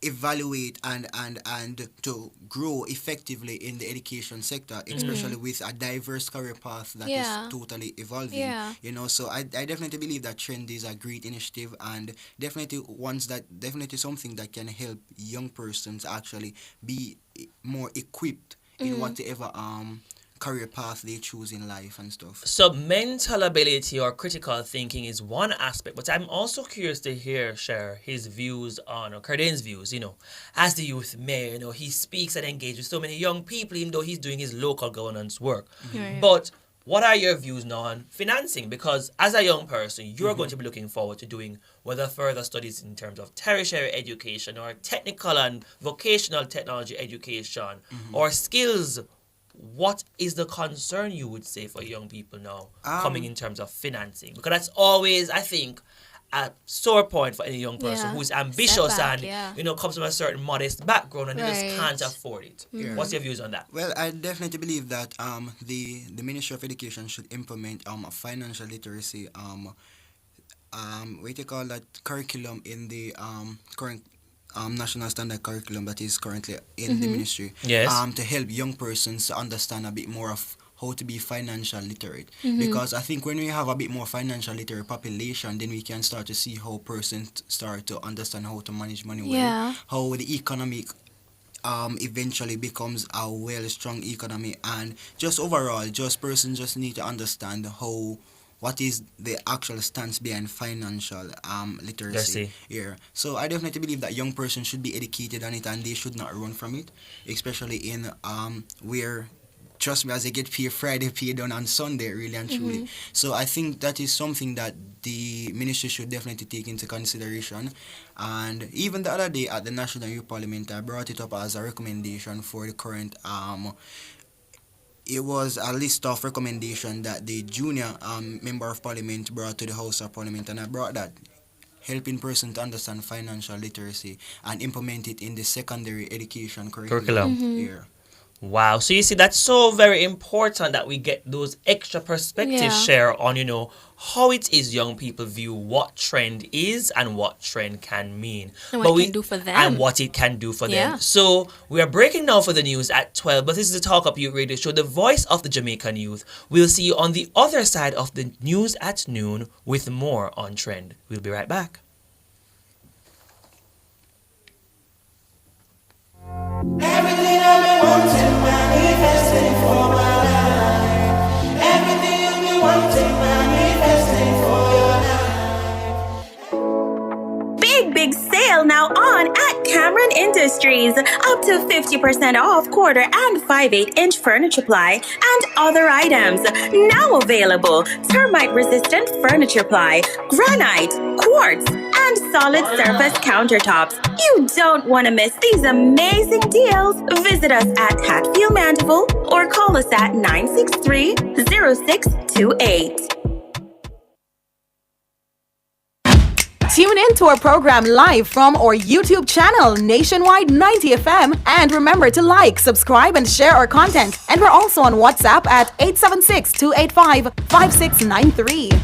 evaluate and to grow effectively in the education sector, especially with a diverse career path that is totally evolving. So I definitely believe that Trend is a great initiative, and definitely something that can help young persons actually be more equipped in whatever career path they choose in life and stuff. So mental ability or critical thinking is one aspect, but I'm also curious to share his views on, or Cardine's views, as the youth mayor, he speaks and engages with so many young people, even though he's doing his local governance work. But what are your views now on financing? Because as a young person, you're going to be looking forward to doing whether further studies in terms of tertiary education or technical and vocational technology education or skills. What is the concern you would say for young people now coming in terms of financing? Because that's always, I think, a sore point for any young person who's ambitious comes from a certain modest background and they just can't afford it. What's your views on that? Well, I definitely believe that the Ministry of Education should implement a financial literacy curriculum in the current national standard curriculum that is currently in the ministry. Yes. To help young persons to understand a bit more of how to be financial literate. Because I think when we have a bit more financial literate population, then we can start to see how persons start to understand how to manage money well, how the economic eventually becomes a strong economy, and just overall, persons just need to understand what is the actual stance behind financial literacy here. So I definitely believe that young persons should be educated on it and they should not run from it, especially in where, trust me, as they get paid Friday, pay done on Sunday, really and truly. So I think that is something that the ministry should definitely take into consideration. And even the other day at the National Youth Parliament, I brought it up as a recommendation for the current it was a list of recommendation that the junior member of parliament brought to the House of Parliament, and I brought that, helping person to understand financial literacy and implement it in the secondary education curriculum. Here. Wow. So you see, that's so very important that we get those extra perspectives share on, how it is young people view what trend is and what trend can mean. And what it can do for them. And what it can do for them. So we are breaking now for the news at 12, but this is the Talk Up Youth Radio Show, the voice of the Jamaican youth. We'll see you on the other side of the news at noon with more on trend. We'll be right back. Everything I've been wanting, manifesting for my life. Everything you've been wanting, manifesting for your life. Big sale now on at Cameron Industries. Up to 50% off quarter and 5/8-inch furniture ply and other items. Now available. Termite resistant furniture ply, granite, quartz, and solid surface countertops. You don't want to miss these amazing deals. Visit us at Hatfield Mandeville or call us at 963-0628. Tune in to our program live from our YouTube channel, Nationwide 90 FM. And remember to like, subscribe, and share our content. And we're also on WhatsApp at 876-285-5693.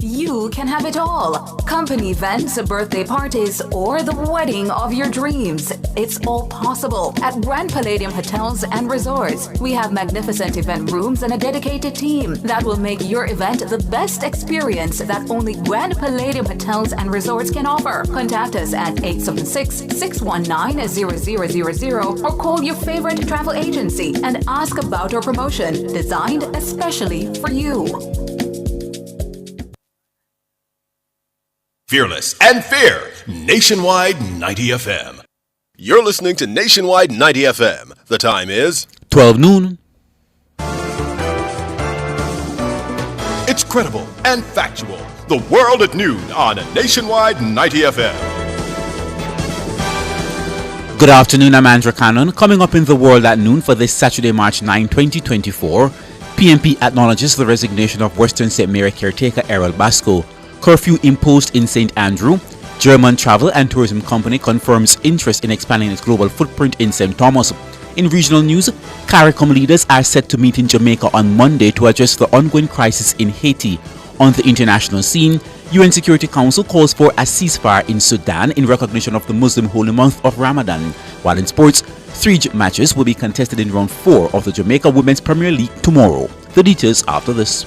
You can have it all. Company events, birthday parties, or the wedding of your dreams. It's all possible at Grand Palladium Hotels and Resorts. We have magnificent event rooms and a dedicated team that will make your event the best experience that only Grand Palladium Hotels and Resorts can offer. Contact us at 876-619-0000 or call your favorite travel agency and ask about our promotion designed especially for you. Fearless and fair, Nationwide 90 FM. You're listening to Nationwide 90 FM. The time is 12 noon. It's credible and factual. The world at noon on Nationwide 90 FM. Good afternoon, I'm Andrew Cannon. Coming up in the world at noon for this Saturday, March 9, 2024, PMP acknowledges the resignation of Western St. Mary caretaker Errol Basco. Curfew imposed in St. Andrew. German Travel and Tourism Company confirms interest in expanding its global footprint in St. Thomas. In regional news, CARICOM leaders are set to meet in Jamaica on Monday to address the ongoing crisis in Haiti. On the international scene, UN Security Council calls for a ceasefire in Sudan in recognition of the Muslim holy month of Ramadan. While in sports, 3 matches will be contested in round 4 of the Jamaica Women's Premier League tomorrow. The details after this.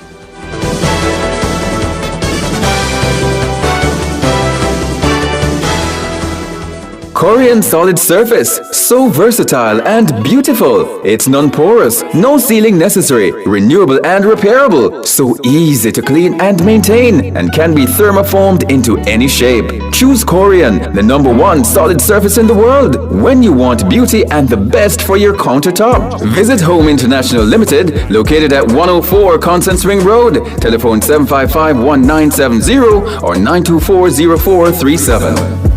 Korean solid surface, so versatile and beautiful. It's non-porous, no sealing necessary, renewable and repairable, so easy to clean and maintain, and can be thermoformed into any shape. Choose Korean, the #1 solid surface in the world, when you want beauty and the best for your countertop. Visit Home International Limited, located at 104 Constance Ring Road. Telephone 755-1970 or 924-0437.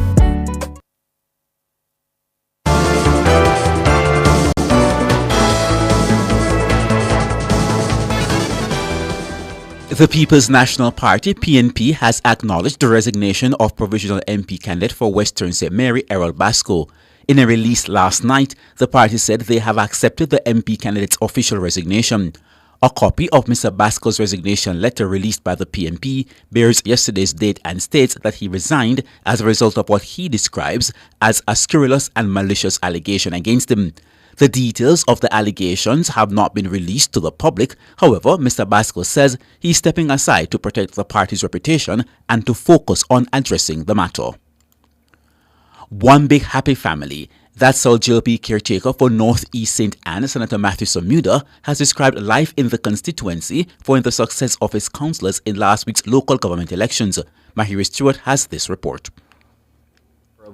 The People's National Party, PNP, has acknowledged the resignation of provisional MP candidate for Western St. Mary, Errol Basco. In a release last night, the party said they have accepted the MP candidate's official resignation. A copy of Mr. Basco's resignation letter released by the PNP bears yesterday's date and states that he resigned as a result of what he describes as a scurrilous and malicious allegation against him. The details of the allegations have not been released to the public. However, Mr. Basco says he's stepping aside to protect the party's reputation and to focus on addressing the matter. One big happy family. That's how GLP caretaker for North East St. Anne, Senator Matthew Samuda, has described life in the constituency following the success of his councillors in last week's local government elections. Mahiri Stewart has this report.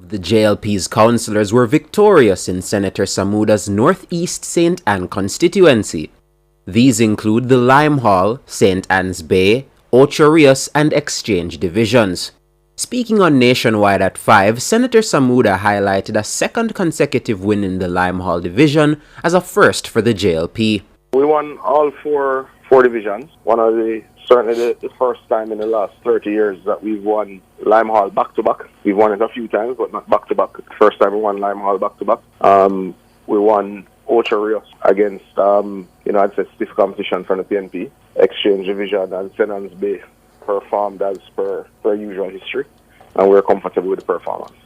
The JLP's councillors were victorious in Senator Samuda's Northeast St. Anne constituency. These include the Lime Hall, St. Anne's Bay, Ocho Rios and Exchange divisions. Speaking on Nationwide at 5, Senator Samuda highlighted a second consecutive win in the Lime Hall division as a first for the JLP. We won all four divisions. Certainly the first time in the last 30 years that we've won Lime Hall back-to-back. We've won it a few times, but not back-to-back. First time we won Lime Hall back-to-back. We won Ocho Rios against, I'd say stiff competition from the PNP. Exchange Division and St. Anne's Bay performed as per usual history, and we're comfortable with the performance.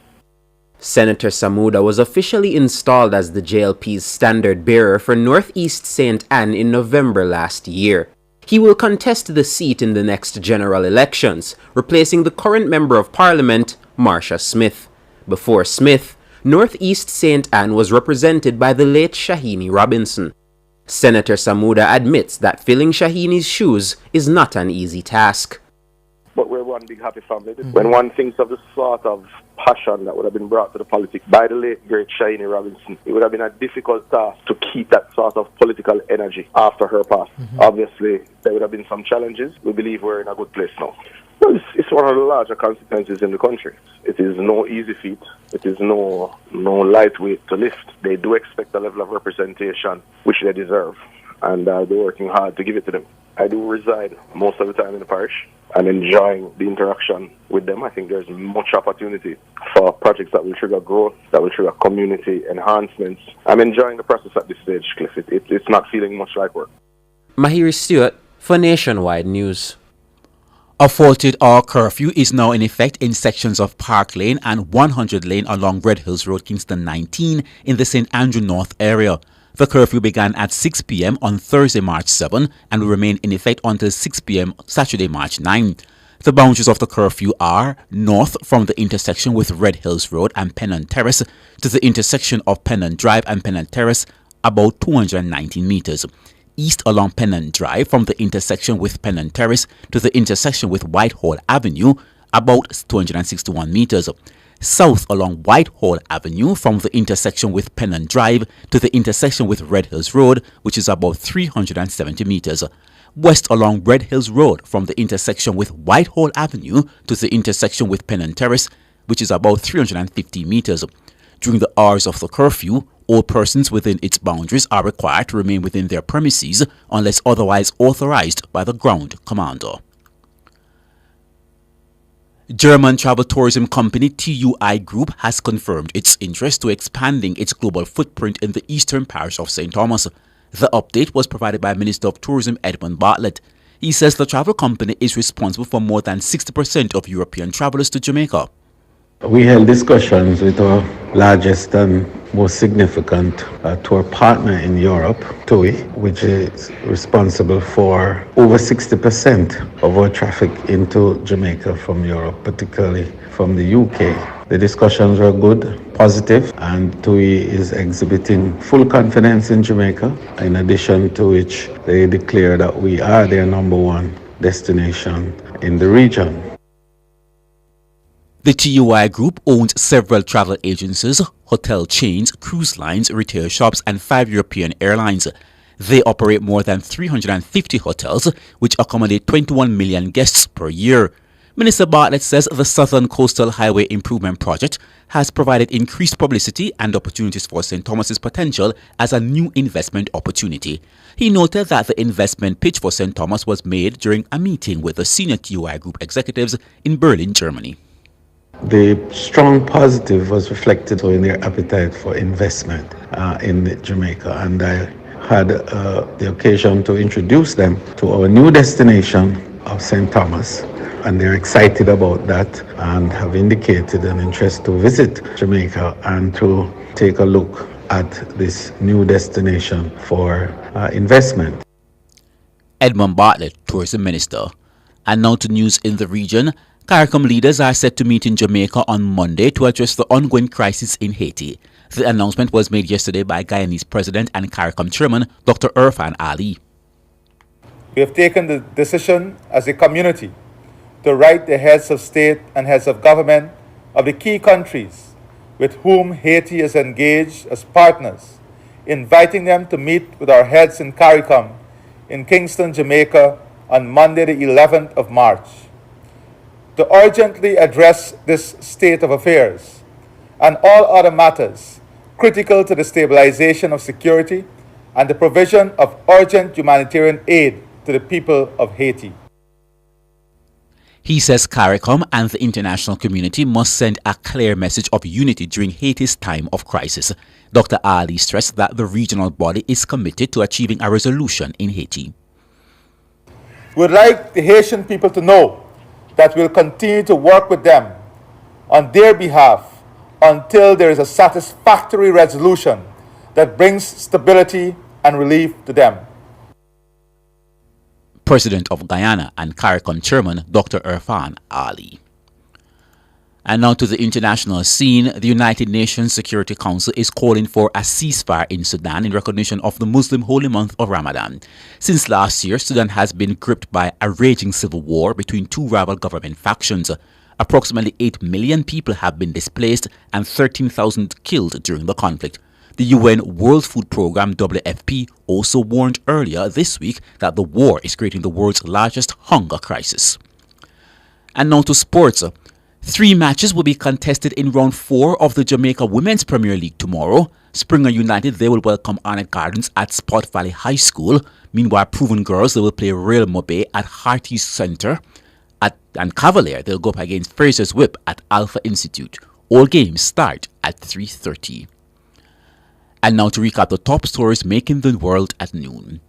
Senator Samuda was officially installed as the JLP's standard bearer for Northeast St. Anne in November last year. He will contest the seat in the next general elections, replacing the current Member of Parliament, Marcia Smith. Before Smith, Northeast St. Anne was represented by the late Shahini Robinson. Senator Samuda admits that filling Shahini's shoes is not an easy task. But we're one big happy family. When one thinks of the sort of passion that would have been brought to the politics by the late great Shahini Robinson, it would have been a difficult task to keep that sort of political energy after her pass. Obviously, there would have been some challenges. We believe we're in a good place now. Well, it's one of the larger constituencies in the country. It is no easy feat. It is no lightweight to lift. They do expect a level of representation which they deserve, and they're working hard to give it to them. I do reside most of the time in the parish and enjoying the interaction with them. I think there's much opportunity for projects that will trigger growth, that will trigger community enhancements. I'm enjoying the process at this stage, Cliff. It's not feeling much like work. Mahiri Stewart for Nationwide News. A 48-hour curfew is now in effect in sections of Park Lane and 100 Lane along Red Hills Road, Kingston 19 in the St. Andrew North area. The curfew began at 6 p.m. on Thursday, March 7 and will remain in effect until 6 p.m. Saturday, March 9. The boundaries of the curfew are north from the intersection with Red Hills Road and Pennant Terrace to the intersection of Pennant Drive and Pennant Terrace, about 219 meters. East along Pennant Drive from the intersection with Pennant Terrace to the intersection with Whitehall Avenue, about 261 meters. South along Whitehall Avenue from the intersection with Pennant Drive to the intersection with Red Hills Road, which is about 370 meters. West along Red Hills Road from the intersection with Whitehall Avenue to the intersection with Pennant Terrace, which is about 350 meters. During the hours of the curfew, all persons within its boundaries are required to remain within their premises unless otherwise authorized by the ground commander. German travel tourism company TUI Group has confirmed its interest to expanding its global footprint in the eastern parish of St. Thomas. The update was provided by Minister of Tourism Edmund Bartlett. He says the travel company is responsible for more than 60% of European travelers to Jamaica. We held discussions with our largest and most significant tour partner in Europe, TUI, which is responsible for over 60% of our traffic into Jamaica from Europe, particularly from the UK. The discussions were good, positive, and TUI is exhibiting full confidence in Jamaica, in addition to which they declare that we are their number one destination in the region. The TUI Group owns several travel agencies, hotel chains, cruise lines, retail shops, and 5 European airlines. They operate more than 350 hotels, which accommodate 21 million guests per year. Minister Bartlett says the Southern Coastal Highway Improvement Project has provided increased publicity and opportunities for St. Thomas's potential as a new investment opportunity. He noted that the investment pitch for St. Thomas was made during a meeting with the senior TUI Group executives in Berlin, Germany. The strong positive was reflected in their appetite for investment in Jamaica, and I had the occasion to introduce them to our new destination of St. Thomas, and they're excited about that and have indicated an interest to visit Jamaica and to take a look at this new destination for investment. Edmund Bartlett, Tourism Minister. And now to news in the region. CARICOM leaders are set to meet in Jamaica on Monday to address the ongoing crisis in Haiti. The announcement was made yesterday by Guyanese President and CARICOM Chairman Dr. Irfan Ali. We have taken the decision as a community to write the heads of state and heads of government of the key countries with whom Haiti is engaged as partners, inviting them to meet with our heads in CARICOM in Kingston, Jamaica on Monday the 11th of March. To urgently address this state of affairs and all other matters critical to the stabilization of security and the provision of urgent humanitarian aid to the people of Haiti. He says CARICOM and the international community must send a clear message of unity during Haiti's time of crisis. Dr. Ali stressed that the regional body is committed to achieving a resolution in Haiti. We would like the Haitian people to know that we'll continue to work with them on their behalf until there is a satisfactory resolution that brings stability and relief to them. President of Guyana and CARICOM Chairman Dr. Irfan Ali. And now to the international scene. The United Nations Security Council is calling for a ceasefire in Sudan in recognition of the Muslim holy month of Ramadan. Since last year, Sudan has been gripped by a raging civil war between two rival government factions. Approximately 8 million people have been displaced and 13,000 killed during the conflict. The UN World Food Programme WFP also warned earlier this week that the war is creating the world's largest hunger crisis. And now to sports. 3 matches will be contested in round 4 of the Jamaica Women's Premier League tomorrow. Springer United, they will welcome Arnett Gardens at Spot Valley High School. Meanwhile, Proven Girls, they will play Real Mobe at Hearties Centre. And Cavalier, they'll go up against Fraser's Whip at Alpha Institute. All games start at 3:30. And now to recap the top stories making the world at noon.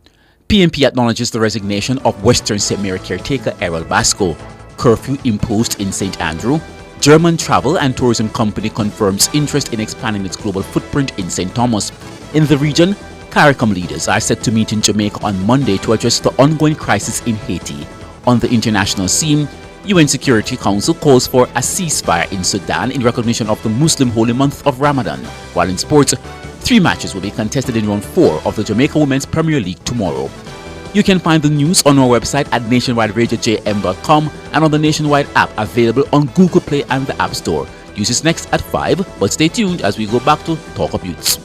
PNP acknowledges the resignation of Western St. Mary caretaker Errol Basco. Curfew imposed in St. Andrew. German travel and tourism company confirms interest in expanding its global footprint in St. Thomas. In the region, CARICOM leaders are set to meet in Jamaica on Monday to address the ongoing crisis in Haiti. On the international scene, UN Security Council calls for a ceasefire in Sudan in recognition of the Muslim holy month of Ramadan. While in sports, 3 matches will be contested in round 4 of the Jamaica Women's Premier League tomorrow. You can find the news on our website at nationwideradiojm.com and on the Nationwide app available on Google Play and the App Store. News is next at 5, but stay tuned as we go back to Talk Up Youths.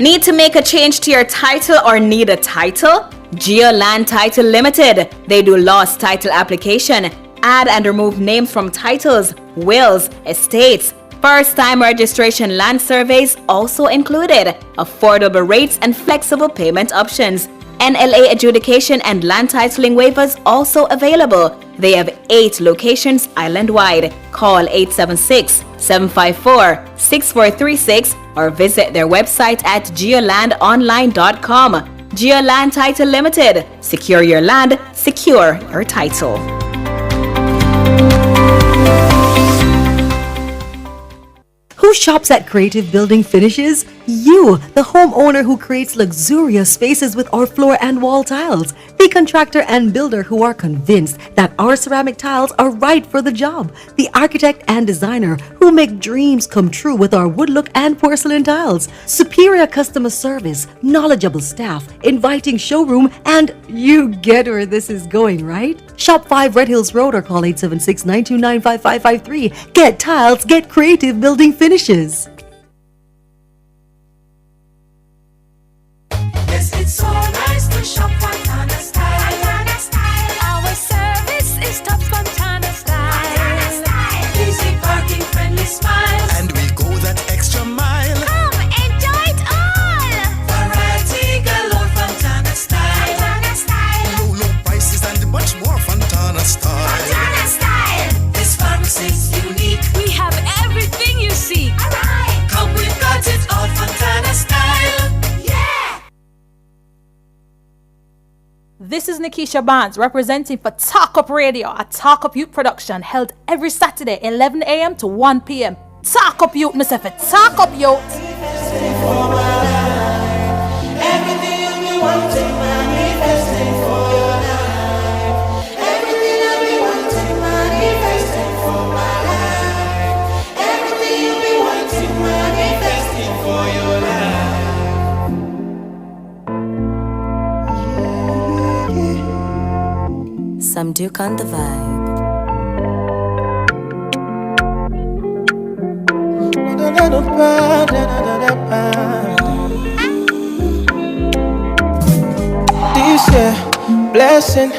Need to make a change to your title or need a title? Geoland Title Limited. They do lost title application, add and remove names from titles, wills, estates. First-time registration land surveys also included. Affordable rates and flexible payment options. NLA adjudication and land titling waivers also available. They have 8 locations island-wide. Call 876-754-6436 or visit their website at geolandonline.com. Geoland Title Limited. Secure your land, secure your title. Who shops at Creative Building Finishes? You, the homeowner who creates luxurious spaces with our floor and wall tiles. The contractor and builder who are convinced that our ceramic tiles are right for the job. The architect and designer who make dreams come true with our wood look and porcelain tiles. Superior customer service, knowledgeable staff, inviting showroom, and you get where this is going, right? Shop 5 Red Hills Road or call 876-929-5553. Get tiles, get Creative Building Finishes. Yes, it's so nice to shop Fontana Style. Our service is top Fontana Style. Easy parking, friendly smiles. And we go that extra mile. Come enjoy it all. Variety galore, Fontana Style. Low prices and much more Fontana Style. Fontana Style. This pharmacy's unique. We have everything you seek. Alright. Come, we've got it all, Fontana Style. This is Nikisha Barnes representing for Talk Up Radio, a Talk Up Youth production held every Saturday 11 a.m. to 1 p.m. Talk Up Youth, Miss Effort. Talk Up Youth. Everything you've been wanting, manifesting for your life. Everything I've been wanting, manifesting for my life. Everything you've been wanting, manifesting for your life. Some Duke on the vibe. This year, blessing,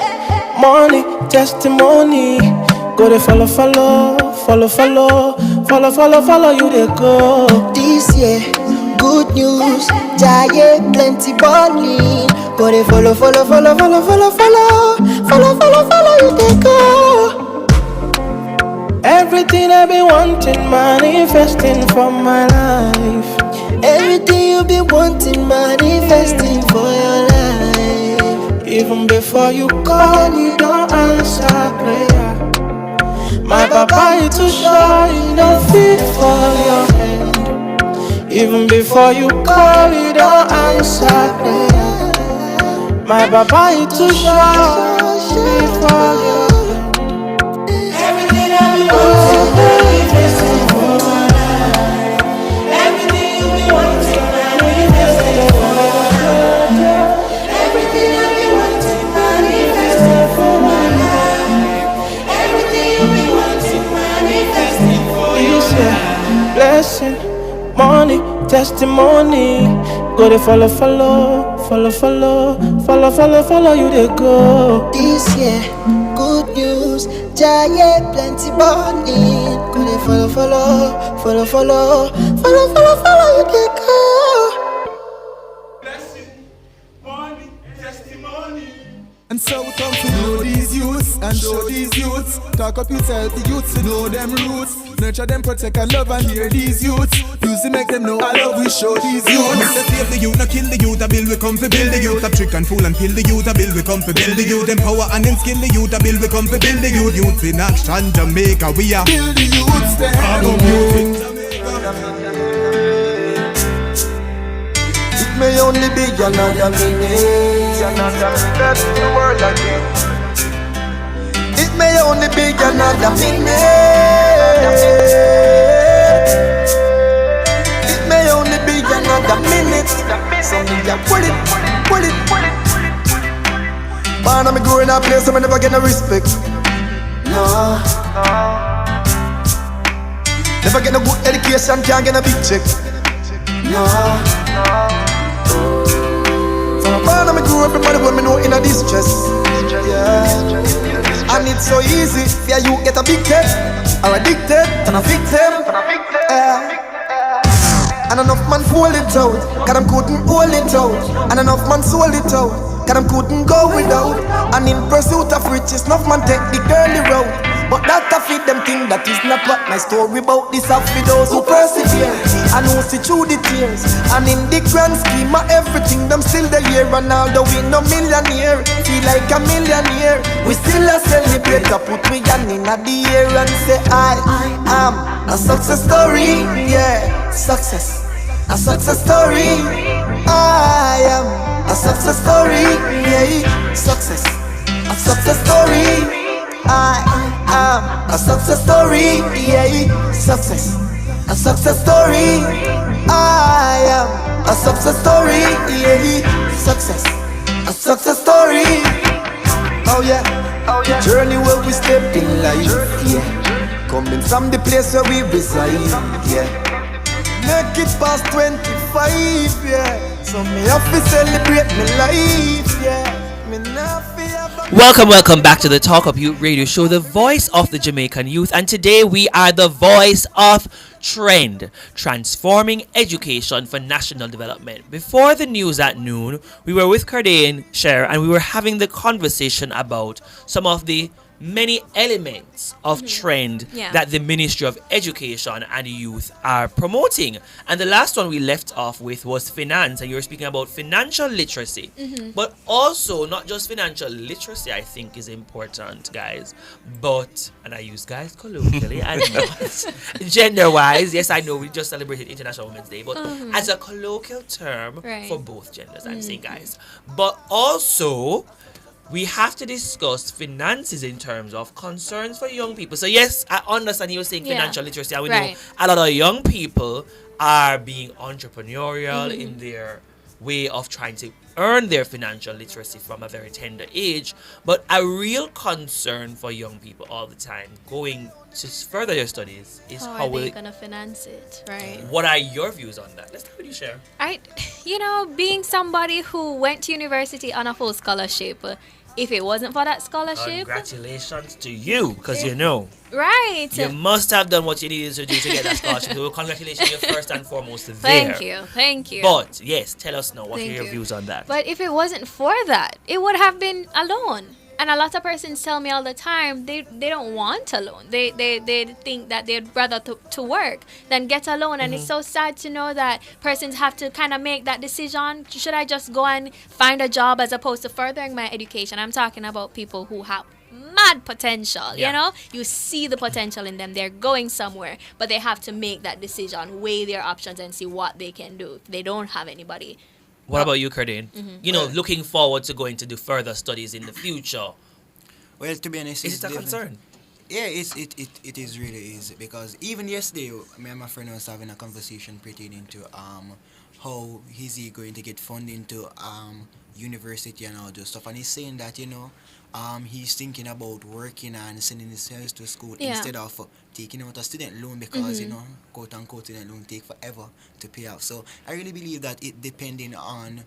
money, testimony. Go to follow you they go. This year, good news, giant plenty balling. Go to follow you they go. Everything I've been wanting, manifesting for my life. Everything you've been wanting, manifesting for your life. Even before you call, you don't answer prayer. My papa, you too shy, you don't fit for your hand. Even before you call, you don't answer prayer. My papa, you too shy, fit for your hand. Everything I've been wanting, manifesting for my life. Everything you've been wanting, manifesting for your life. Everything I've been wanting, manifesting for my life. Everything you've been wanting, manifesting for your life. Blessing, money, testimony. Go to follow you they go. This year, good news, giant plenty balling. Go to follow you they go. And so we come to know these youths and show these youths. Talk up yourself, the youths to know them roots. Nurture them, protect and love and hear these youths. Music make them know I love, we show these youths. Let's save the youth, not kill the youth. I build, we come for build the youth. Stop trick and fool and kill the youth. I build, we come for build the youth. Empower and inskill the youth. I build, we come for build the youth. Youths in action, Jamaica, we are build the youths there. It may only be another minute. That's the world again. It may only be another minute. It may only be another minute. So me just pull it. Man, I'm growing up place, so I never get no respect. No. Never get no good education, can't get a big check. No. Man, I'm grew everybody when me know in a distress. Yeah. And it's so easy, fear you get a big head or addicted and a victim. And enough man pull it out, cause them couldn't hold it out. And enough man sold it out. cause them couldn't go without. And in pursuit of riches, enough man take the girly road. But that a fit them thing, that is not what my story about. This a for those who persevere and who see through the tears. And in the grand scheme of everything, them still the year. And although we no millionaire, feel like a millionaire, we still a celebrate. To put me hand in the air and say I am a success story. Yeah, success, a success story. I am a success story. Yeah, success, a success story. I am a success story. Yeah, success, a success story. I am a success story. Yeah, success, a success story. Oh yeah, the journey where we step in life. Yeah, coming from the place where we reside. Yeah, make it past 25. Yeah, so me have to celebrate my life. Yeah, me not feel. Welcome back to the Talk Up Youth Radio Show, the voice of the Jamaican youth. And today we are the voice of Trend, transforming education for national development. Before the news at noon, we were with Cardane, Cher, and we were having the conversation about some of the many elements of trend that the Ministry of Education and Youth are promoting. And the last one we left off with was finance, and you were speaking about financial literacy. But also, not just financial literacy, I think is important, guys, but, and I use guys colloquially and not gender-wise. Yes, I know we just celebrated International Women's Day, but as a colloquial term for both genders, I'm saying guys. But also, we have to discuss finances in terms of concerns for young people. So yes, I understand you were saying financial literacy, and we know a lot of young people are being entrepreneurial in their way of trying to earn their financial literacy from a very tender age. But a real concern for young people all the time going to further their studies is how are they gonna finance it, right? What are your views on that? Let's start with you, Cher. Being somebody who went to university on a full scholarship, if it wasn't for that scholarship, congratulations to you, because right, you must have done what you needed to do to get that scholarship. So congratulations, you first and foremost there. Thank you. But yes, tell us now, what are your views on that? But if it wasn't for that, it would have been a loan. And a lot of persons tell me all the time they don't want a loan. They think that they'd rather to work than get a loan. And it's so sad to know that persons have to kind of make that decision. Should I just go and find a job as opposed to furthering my education? I'm talking about people who have mad potential, you see the potential in them. They're going somewhere, but they have to make that decision, weigh their options and see what they can do if they don't have anybody. What about you, Cardane? Looking forward to going to do further studies in the future. Well, to be honest, is it a concern? Yeah, it is really is, because even yesterday, me and my friend was having a conversation pertaining to how is he going to get funding to university and all those stuff, and he's saying that he's thinking about working and sending his sons to school instead of taking out a student loan, because quote unquote student loan take forever to pay off. So I really believe that it depending on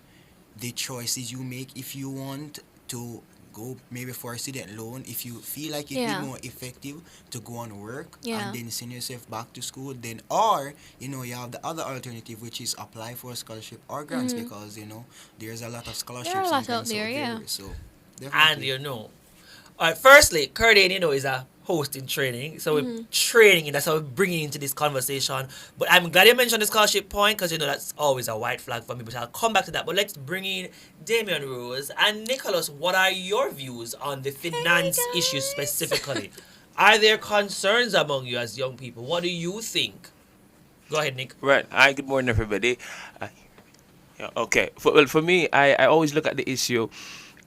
the choices you make. If you want to go maybe for a student loan, if you feel like it is more effective to go and work and then send yourself back to school, then or you have the other alternative, which is apply for a scholarship or grants, because there's a lot of scholarships and grants out there. So definitely. And all right, firstly, Cardane is a host in training, so we're training, and that's how we're bringing into this conversation. But I'm glad you mentioned the scholarship point, because that's always a white flag for me, but I'll come back to that. But let's bring in Damian Rose and Nicholas. What are your views on the finance issues specifically? Are there concerns among you as young people? What do you think? Go ahead, Nick. Right. Hi, good morning, everybody. Okay. For me, I always look at the issue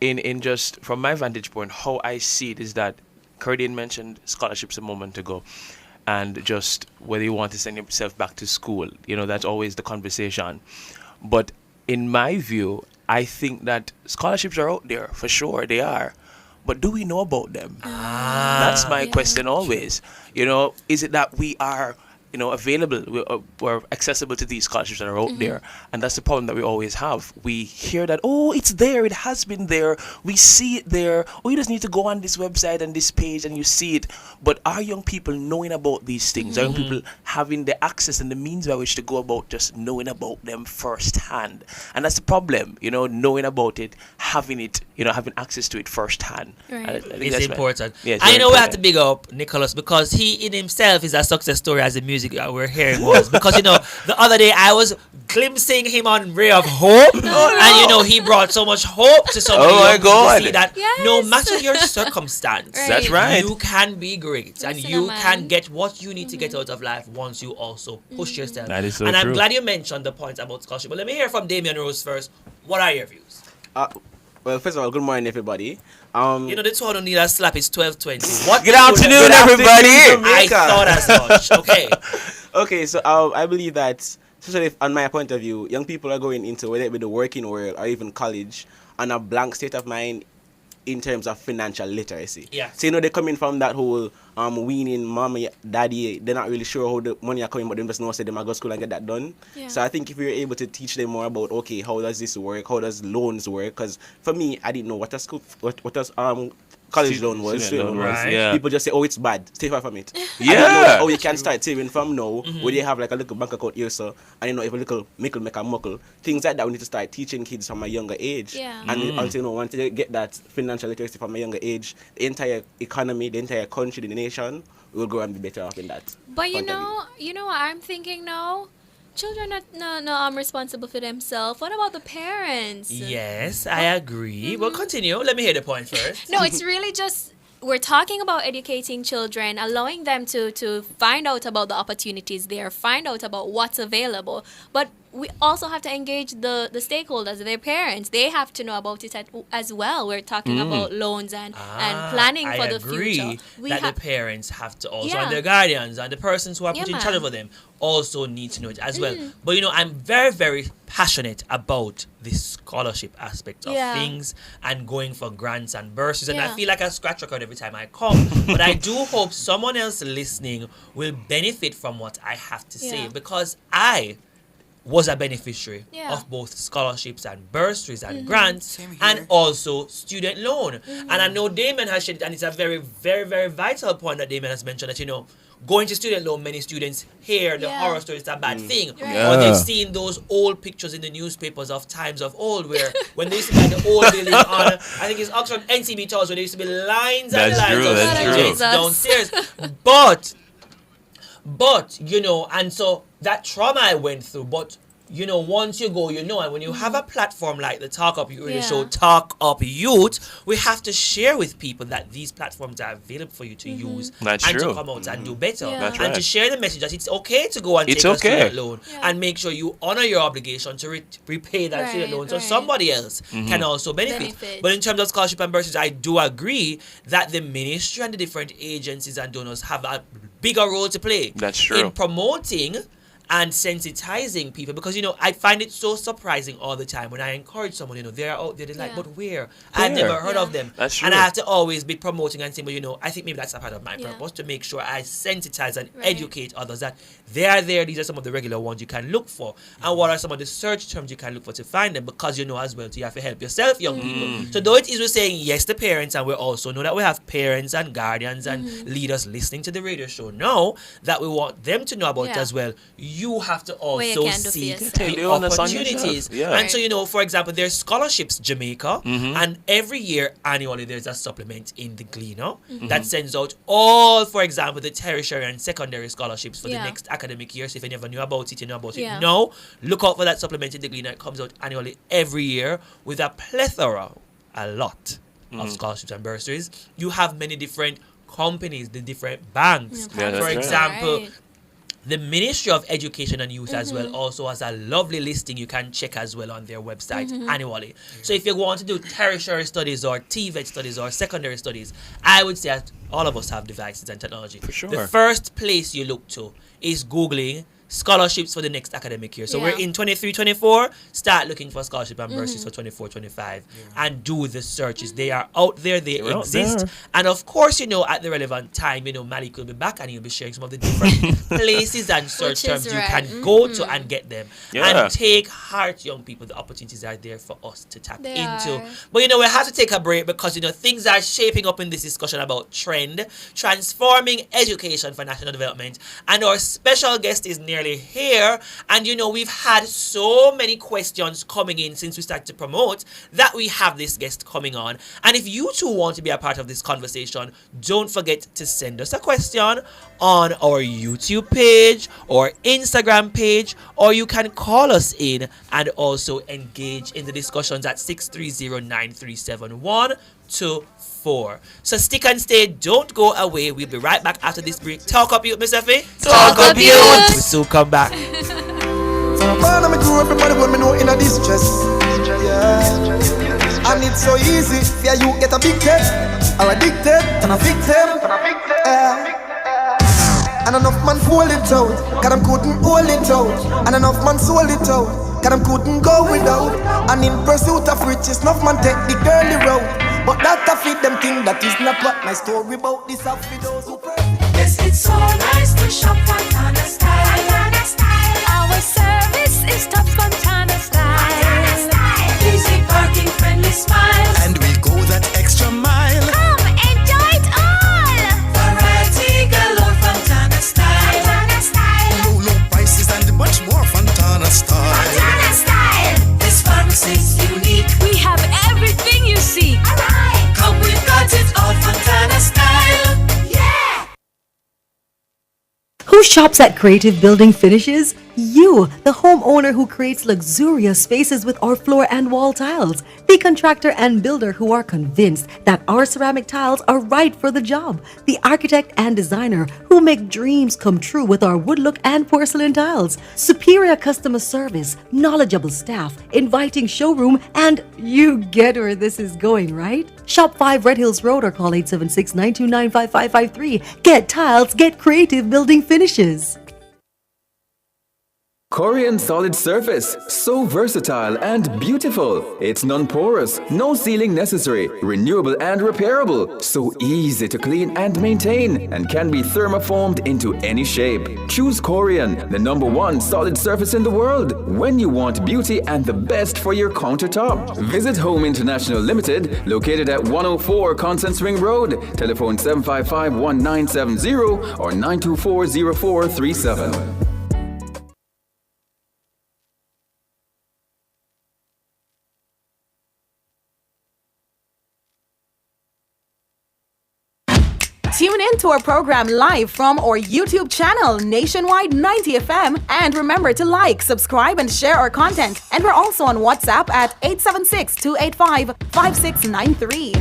in just from my vantage point. How I see it is that Cardane mentioned scholarships a moment ago, and just whether you want to send yourself back to school, that's always the conversation. But in my view, I think that scholarships are out there, for sure, they are. But do we know about them? That's my question always. Is it that we are available or accessible to these scholarships that are out there. And that's the problem that we always have. We hear that, oh, it's there, it has been there, we see it there, oh, you just need to go on this website and this page and you see it. But are young people knowing about these things? Are young people having the access and the means by which to go about just knowing about them firsthand? And that's the problem, knowing about it, having it, having access to it firsthand. Right. I think It's that's important. Yeah, it's I very know we have important. to big up Nicholas because he in himself is a success story as the music that we're hearing was. Because the other day I was glimpsing him on Ray of Hope, and he brought so much hope to somebody. Oh my God. To see that no matter your circumstance, That's right. you can be great and you can get what you need to get out of life once you also push yourself. That is so and I'm true. glad you mentioned the point about scholarship. But let me hear from Damian Rose first. What are your views? Well, first of all, good morning, everybody. The two don't need a slap. It's 12:20. What? Good afternoon, everybody. I thought as much. Okay. Okay, so I believe that, especially on my point of view, young people are going into whether it be the working world or even college on a blank state of mind in terms of financial literacy. Yeah. So they're coming from that whole weaning, mommy, daddy. They're not really sure how the money are coming, but they just know say they might go to school and get that done. Yeah. So I think if we were able to teach them more about how does this work, how does loans work? Because for me, I didn't know what does college loan was. Student loan was, Right. yeah. People just say, oh, it's bad. Stay far from it. Yeah. I didn't know, oh, you can start saving from now, where they have like a little bank account here, so and if a little mickle make a muckle. Things like that we need to start teaching kids from a younger age. Yeah. And also, once they get that financial literacy from a younger age, the entire economy, the entire country, the nation will grow and be better off in that. But point of view. you know what I'm thinking now? Children are no responsible for themselves. What about the parents? Yes, I agree. Well, continue. Let me hear the point first. No, it's really just we're talking about educating children, allowing them to find out about the opportunities there, find out about what's available. But we also have to engage the stakeholders, their parents. They have to know about it as well. We're talking about loans and planning for the future. That the parents have to also, Yeah. and their guardians and the persons who are Yeah, put in charge man. of them also need to know it as well. But I'm very, very passionate about the scholarship aspect of Yeah. things and going for grants and bursaries. And I Yeah. feel like I scratch record every time I come. But I do hope someone else listening will benefit from what I have to say Yeah. because I was a beneficiary Yeah. of both scholarships and bursaries and grants and also student loan. And I know Damon has shared it, and it's a very, very, very vital point that Damon has mentioned that, going to student loan, many students hear the horror stories, it's a bad thing. Yeah. Or they've seen those old pictures in the newspapers of times of old where when they used to be at the old building on, I think it's Oxford NCB Towers, where there used to be lines and That's lines true, of that's students true. downstairs. But, and so that trauma I went through, but once you go, and when you have a platform like the Talk Up Youth Radio Show, Talk Up Youth, we have to share with people that these platforms are available for you to use That's and true. to come out and do better. Yeah. That's And to right. share the message that it's okay to go and It's take a okay. student loan and make sure you honor your obligation to repay that student loan so somebody else can also benefit. But in terms of scholarship and bursaries, I do agree that the ministry and the different agencies and donors have a bigger role to play That's true. in promoting and sensitizing people because I find it so surprising all the time when I encourage someone, they're out there, they're like, but where? I've never heard of them. That's And true. I have to always be promoting and saying, I think maybe that's a part of my purpose to make sure I sensitize and educate others that they are there. These are some of the regular ones you can look for. And what are some of the search terms you can look for to find them because as well, you have to help yourself, young people. So though it is we're saying yes to parents, and we also know that we have parents and guardians and leaders listening to the radio show now that we want them to know about it as well. You have to What you also can do for seek yourself. Take the the onus on opportunities. yourself. Yeah. And so, for example, there's scholarships Jamaica, and every year, annually, there's a supplement in the Gleaner that sends out all, for example, the tertiary and secondary scholarships for the next academic year. So if you never knew about it, you know about it. Now, look out for that supplement in the Gleaner. It comes out annually every year with a plethora, a lot of scholarships and bursaries. You have many different companies, the different banks. Yeah, that's for right. example, Right. the Ministry of Education and Youth as well also has a lovely listing you can check as well on their website annually. So if you want to do tertiary studies or TVET studies or secondary studies, I would say that all of us have devices and technology. For sure. The first place you look to is Googling scholarships for the next academic year. So we're Yeah. in 23-24. Start looking for scholarship and bursaries for 24-25 and do the searches. They are out there. They They're out exist. there. And of course, you know, at the relevant time, you know, Malik will be back and he'll be sharing some of the different places and search Which is terms you right. can go to and get them. Yeah. And take heart, young people. The opportunities are there for us to tap They into. are. But you know, we have to take a break because you know things are shaping up in this discussion about trend, transforming education for national development. And our special guest is nearly here. And you know, we've had so many questions coming in since we started to promote that we have this guest coming on. And if you too want to be a part of this conversation, don't forget to send us a question on our YouTube page or Instagram page, or you can call us in and also engage in the discussions at 630-9371-24. So stick and stay, don't go away. We'll be right back after this break. Talk up, Yout, Miss Effie. Talk up, Yout. We'll soon come back. Man, I'm grew everybody when me know in a distress. Yeah. And it's so easy for you get a big head or addicted and a victim. And enough man hold it out, cause them couldn't hold it out. And enough man sold it out, cause them couldn't go without. And in pursuit of riches, enough man take the girly road. But that a fit them thing, that is not what my story about. This a fit those who pray. Yes, it's so nice to shop Fontana style. Our service is top Fontana style. Easy parking, friendly smiles. And we go that extra mile. Come enjoy it all. Variety galore, Fontana style. Low prices and much more Fontana style. Fontana style. This pharmacy's unique. We have everything you seek. Alright. Come, we've got it all, Fontana style. Yeah. Who shops at Creative Building Finishes? You, the homeowner who creates luxurious spaces with our floor and wall tiles. The contractor and builder who are convinced that our ceramic tiles are right for the job. The architect and designer who make dreams come true with our wood look and porcelain tiles. Superior customer service, knowledgeable staff, inviting showroom, and you get where this is going, right? Shop 5 Red Hills Road or call 876-929-5553. Get tiles, get Creative Building Finishes. Korean solid surface, so versatile and beautiful. It's non-porous, no sealing necessary, renewable and repairable, so easy to clean and maintain, and can be thermoformed into any shape. Choose Korean, the #1 solid surface in the world, when you want beauty and the best for your countertop. Visit Home International Limited, located at 104 Constance Ring Road. Telephone 755-1970 or 924-0437. Tune in to our program live from our YouTube channel, Nationwide 90 FM. And remember to like, subscribe, and share our content. And we're also on WhatsApp at 876-285-5693.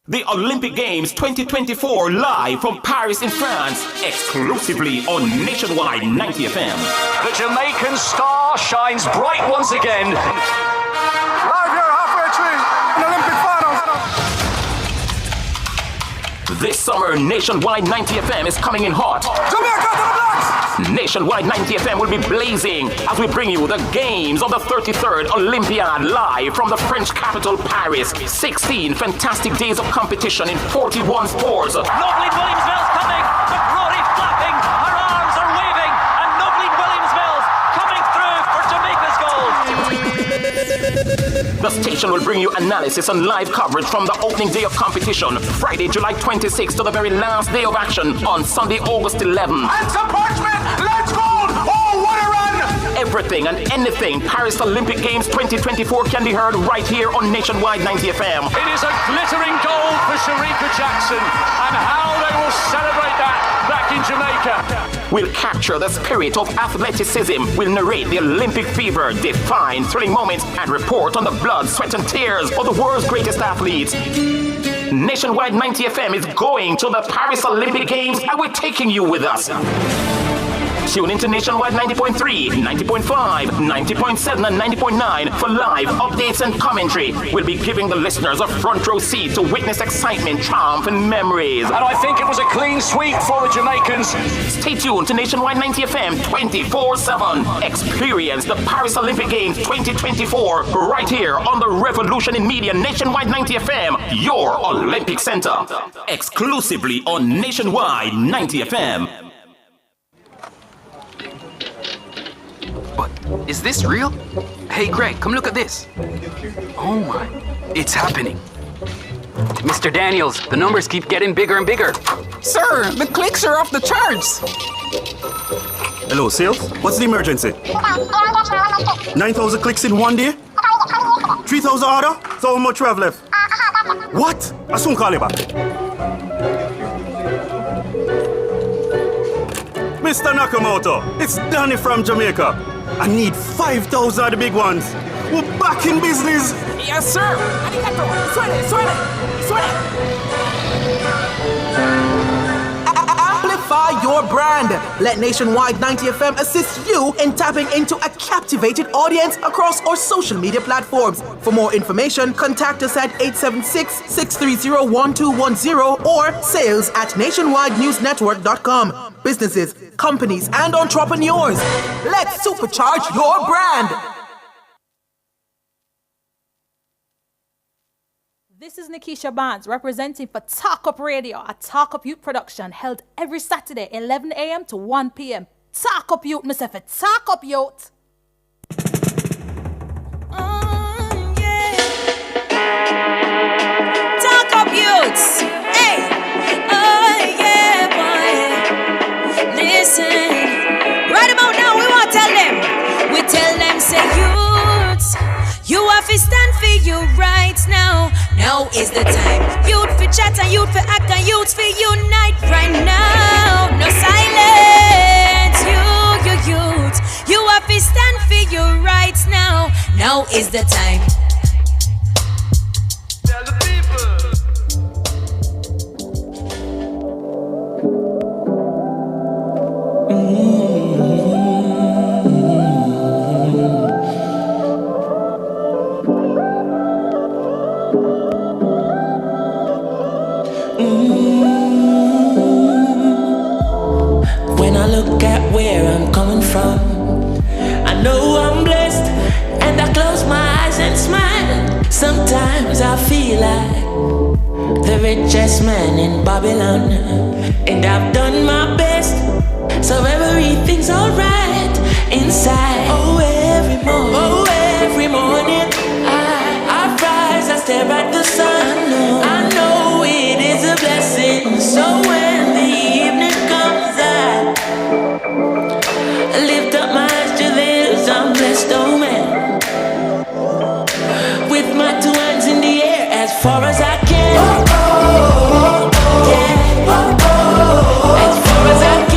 The Olympic Games 2024 live from Paris in France, exclusively on Nationwide 90 FM. The Jamaican star shines bright once again. Live here halfway through in Olympic finals. This summer, Nationwide 90 FM is coming in hot. Jamaica to the blacks! Nationwide 90 FM will be blazing as we bring you the games of the 33rd Olympiad live from the French capital, Paris. 16 fantastic days of competition in 41 sports. Noblin Williams-Mills coming, McCrory flapping, her arms are waving, and Noblin Williams-Mills coming through for Jamaica's goal. The station will bring you analysis and live coverage from the opening day of competition, Friday, July 26th to the very last day of action on Sunday, August 11th. And some parchment, let's go! Oh, what a run! Everything and anything Paris Olympic Games 2024 can be heard right here on Nationwide 90 FM. It is a glittering goal for Sharika Jackson, and how they will celebrate that back in Jamaica. We'll capture the spirit of athleticism. We'll narrate the Olympic fever, define thrilling moments, and report on the blood, sweat, and tears of the world's greatest athletes. Nationwide 90 FM is going to the Paris Olympic Games, and we're taking you with us. Tune into Nationwide 90.3, 90.5, 90.7, and 90.9 for live updates and commentary. We'll be giving the listeners a front row seat to witness excitement, triumph, and memories. And I think it was a clean sweep for the Jamaicans. Stay tuned to Nationwide 90 FM 24/7. Experience the Paris Olympic Games 2024 right here on the Revolution in Media Nationwide 90 FM, your Olympic Center. Exclusively on Nationwide 90 FM. But is this real? Hey Greg, come look at this. Oh my, it's happening. Mr. Daniels, the numbers keep getting bigger and bigger. Sir, the clicks are off the charts. Hello, sales? What's the emergency? 9,000 clicks in one day? 3,000 order? So how much we have left? What? I'll soon call you back. Mr. Nakamoto, it's Danny from Jamaica. I need 5,000 of the big ones. We're back in business. Yes, sir. Arigato. Suene. Amplify your brand. Let Nationwide 90 FM assist you in tapping into a captivated audience across our social media platforms. For more information, contact us at 876-630-1210 or sales@nationwidenewsnetwork.com. Businesses, companies, and entrepreneurs, let's supercharge your brand. This is Nikisha Barnes representing for Talk Up Radio, a Talk Up Youth production held every Saturday, 11 a.m. to 1 p.m. Talk Up Youth, myself, Talk Up Youth. Talk Up Youths. Hey. Oh, yeah, boy. Listen. Right about now, we want to tell them. We tell them, say, youths, you have to stand for your rights now. Now is the time. Youth for chat and youth for act and youth for unite right now. No silence. You youth. You have to stand for your rights now. Now is the time. Tell the When I look at where I'm coming from, I know I'm blessed, and I close my eyes and smile. Sometimes I feel like the richest man in Babylon, and I've done my best, so everything's alright inside. Oh, every morning, I rise, I stare at the sun. I know it is a blessing. So when the evening comes, I lift up my eyes to this. I'm blessed, oh man, with my two hands in the air as far as I can. Yeah. As far as I can.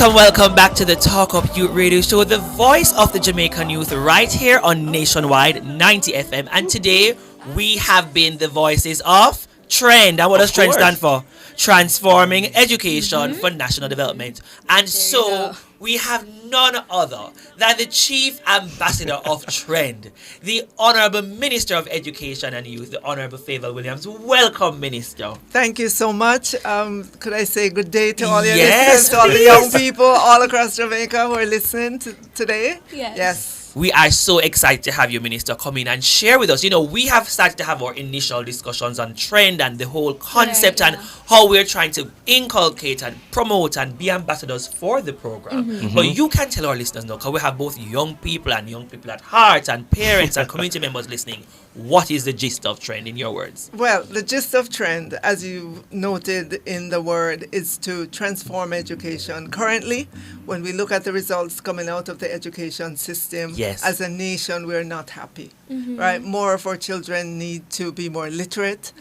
Welcome back to the Talk Up Youth Radio Show, the voice of the Jamaican youth, right here on Nationwide 90 FM. And today we have been the voices of Trend. And what does Trend stand for? Transforming Education for National Development. And so we have none other than the Chief Ambassador of Trend, the Honorable Minister of Education and Youth, the Honorable Favour Williams. Welcome, Minister. Thank you so much. Could I say good day to all your Yes, listeners, to all the please. young people all across Jamaica who are listening today? Yes. We are so excited to have you, Minister, come in and share with us. You know, we have started to have our initial discussions on Trend and the whole concept and how we're trying to inculcate and promote and be ambassadors for the program. But you can tell our listeners now, because we have both young people and young people at heart and parents and community members listening. What is the gist of Trend in your words? Well, the gist of Trend, as you noted in the word, is to transform education. Currently, when we look at the results coming out of the education system, as a nation, we're not happy. Right? More of our children need to be more literate.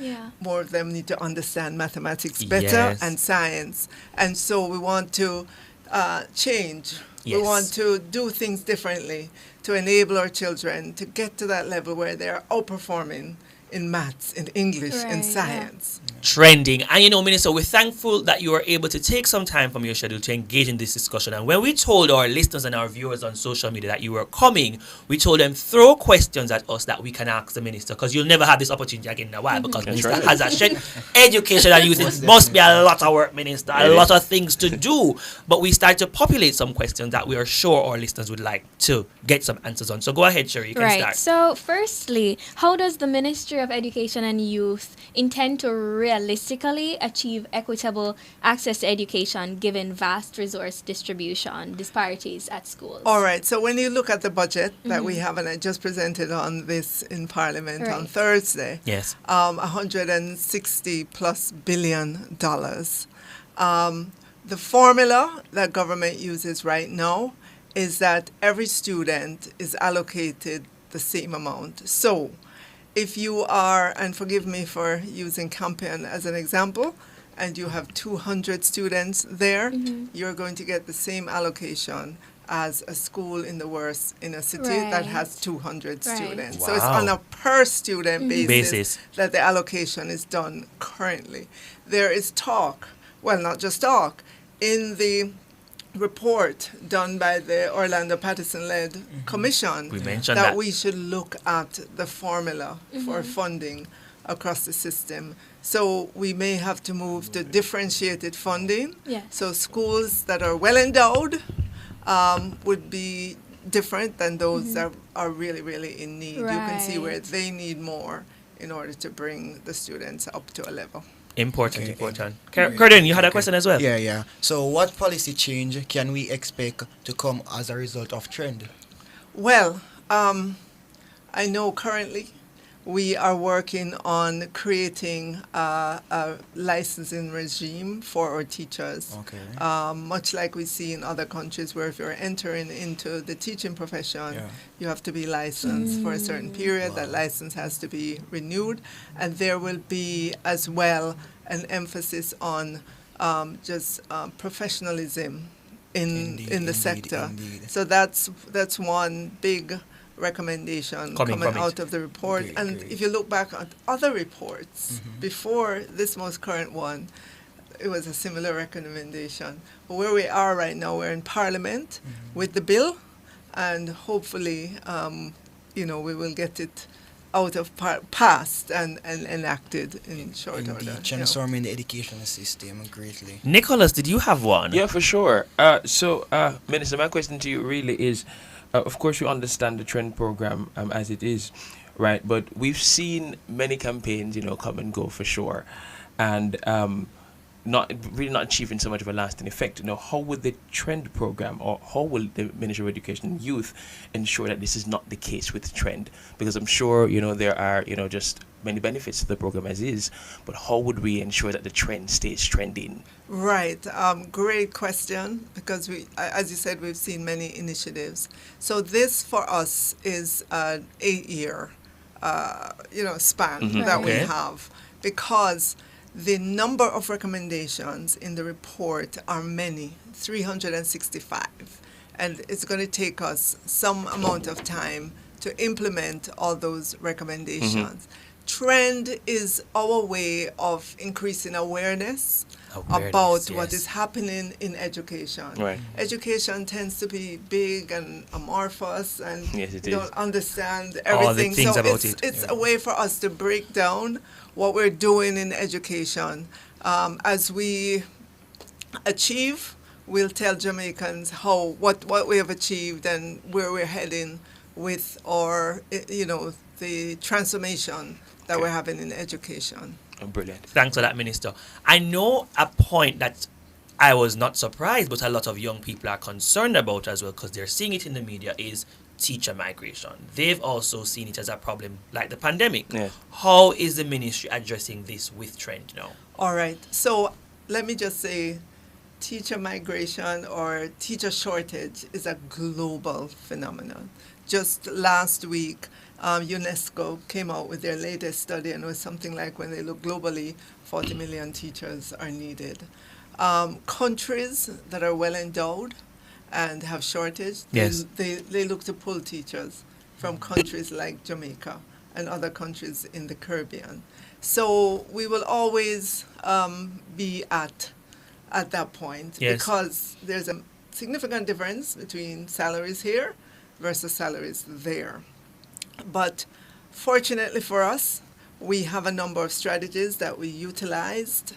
More of them need to understand mathematics better and science. And so we want to change. Yes. We want to do things differently to enable our children to get to that level where they are outperforming in maths, in English, in science. Trending. And you know, Minister, we're thankful that you are able to take some time from your schedule to engage in this discussion. And when we told our listeners and our viewers on social media that you were coming, we told them throw questions at us that we can ask the Minister, because you'll never have this opportunity again in a while, because That's Minister right. has a shed education and youth. It must be a lot of work, Minister, a lot of things to do. But we started to populate some questions that we are sure our listeners would like to get some answers on. So go ahead, Sherry, you can start. So, firstly, how does the Ministry of Education and Youth intend to realistically achieve equitable access to education given vast resource distribution disparities at schools? All right. So when you look at the budget that we have, and I just presented on this in Parliament on Thursday, yes, $160 plus billion. The formula that government uses right now is that every student is allocated the same amount. So if you are, and forgive me for using Campion as an example, and you have 200 students there, you're going to get the same allocation as a school in the worst in a city that has 200 students. So it's on a per student basis that the allocation is done currently. There is talk, well, not just talk, in the report done by the Orlando Patterson-led commission that we should look at the formula for funding across the system. So we may have to move to differentiated funding. So schools that are well endowed would be different than those that are really, really in need. You can see where they need more in order to bring the students up to a level. Important. Curtin, you had a question as well? Yeah. So what policy change can we expect to come as a result of trend? Well, I know currently we are working on creating a licensing regime for our teachers. Much like we see in other countries where if you're entering into the teaching profession, you have to be licensed for a certain period. That license has to be renewed. And there will be as well an emphasis on just professionalism in the sector. So that's one big recommendation coming out of the report. And if you look back at other reports before this most current one, it was a similar recommendation. But where we are right now, we're in Parliament with the bill, and hopefully, we will get it out of passed and enacted in short order. Transforming the educational system greatly. Nicholas, did you have one? Yeah, for sure. Minister, my question to you really is, of course, you understand the trend program as it is, right? But we've seen many campaigns, come and go for sure, and not achieving so much of a lasting effect. How would the trend program, or how will the Ministry of Education and Youth ensure that this is not the case with the trend? Because I'm sure there are just many benefits to the program as is, but how would we ensure that the trend stays trending? Right. Great question, because we, as you said, we've seen many initiatives. So this for us is an 8-year, span that we have, because the number of recommendations in the report are many, 365, and it's going to take us some amount of time to implement all those recommendations. Trend is our way of increasing awareness about what is happening in education. Education tends to be big and amorphous, and you don't understand everything. All the things so about it's a way for us to break down what we're doing in education. As we achieve, we'll tell Jamaicans what we have achieved and where we're heading with our, the transformation that we're having in education. Brilliant. Thanks for that, Minister. I know a point that I was not surprised, but a lot of young people are concerned about as well, because they're seeing it in the media, is teacher migration. They've also seen it as a problem like the pandemic. How is the ministry addressing this with trend now? All right. So let me just say, teacher migration or teacher shortage is a global phenomenon. Just last week, UNESCO came out with their latest study, and it was something like, when they look globally, 40 million teachers are needed. Countries that are well endowed and have shortage, Yes. they look to pull teachers from countries like Jamaica and other countries in the Caribbean. So we will always be at that point Yes. because there's a significant difference between salaries here versus salaries there. But fortunately for us, we have a number of strategies that we utilized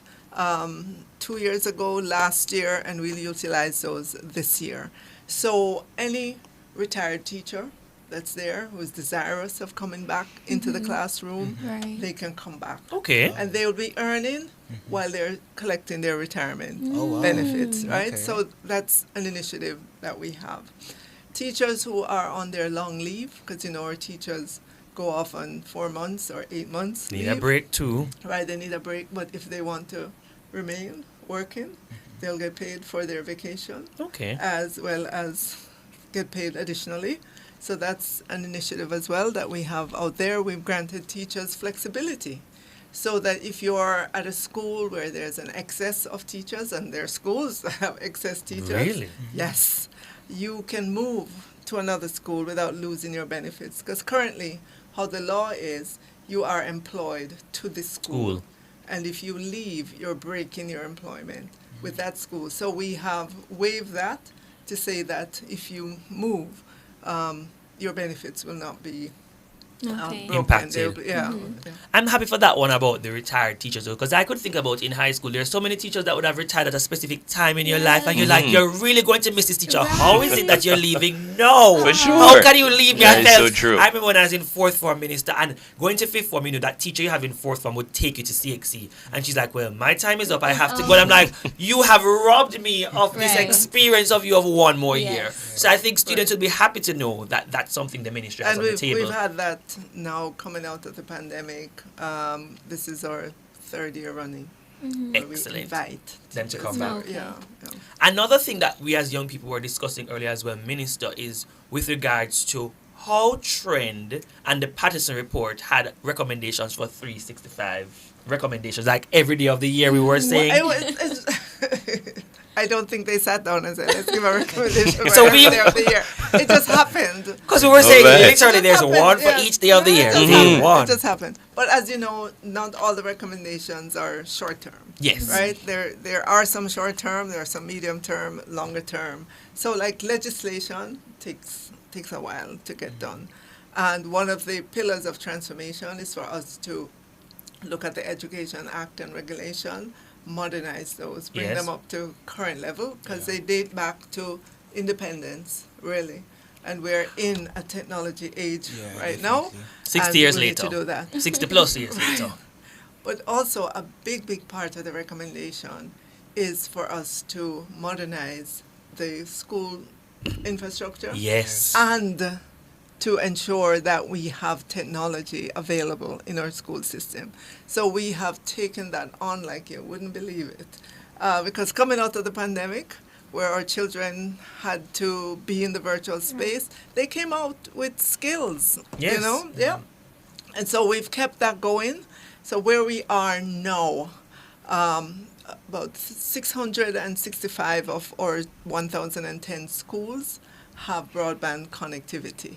2 years ago, last year, and we'll utilize those this year. So any retired teacher that's there who is desirous of coming back into the classroom, Right. they can come back. Okay. And they will be earning while they're collecting their retirement Oh, wow. benefits, right? Okay. So that's an initiative that we have. Teachers who are on their long leave, because our teachers go off on 4 months or 8 months. Need a leave, break too. Right, they need a break, but if they want to remain working, they'll get paid for their vacation. Okay. As well as get paid additionally. So that's an initiative as well that we have out there. We've granted teachers flexibility so that if you're at a school where there's an excess of teachers, and there are schools that have excess teachers. Really? Yes. You can move to another school without losing your benefits. Because currently, how the law is, you are employed to this school. And if you leave, you're breaking your employment with that school. So we have waived that to say that if you move, your benefits will not be broken. Impacted. They'll be- yeah. yeah. I'm happy for that one about the retired teachers, because I could think about in high school, there's so many teachers that would have retired at a specific time in your life, and you're like, you're really going to miss this teacher. How is it that you're leaving? No. For sure. How can you leave me? That I is felt- so true. I remember when I was in fourth form minister and going to fifth form, that teacher you have in fourth form would take you to CXC. And she's like, well, my time is up. I have to go. And I'm like, you have robbed me of this Right. experience of you of one more Yes. year. So I think students would be happy to know that that's something the ministry has And on the table. we've had that now coming out of the pandemic. This is our third year running. where we Excellent. invite Them to teachers. come back. So, yeah. Another thing that we as young people were discussing earlier as well, Minister, is with regards to how Trend and the Patterson report had recommendations for 365 recommendations, like every day of the year we were saying. I don't think they sat down and said, let's give a recommendation So for every we- day of the year. It just happened. Because we were saying right. literally there's happened, one for yeah. each day of the year. It just Mhm. happened. One. It just happened. But as you know, not all the recommendations are short term. Yes. Right? There are some short term, there are some medium term, longer term. So like legislation takes a while to get done. And one of the pillars of transformation is for us to look at the Education Act and regulation, modernize those, bring Yes. them up to current level, because they date back to independence, really. And we're in a technology age right now. 60 and years we need later. to do that. 60 plus years later. But also a big part of the recommendation is for us to modernize the school infrastructure. Yes. And to ensure that we have technology available in our school system. So we have taken that on like you wouldn't believe it. Because coming out of the pandemic, where our children had to be in the virtual space, they came out with skills, Yes. you know? Yeah. And so we've kept that going. So where we are now, about 665 of our 1,010 schools have broadband connectivity.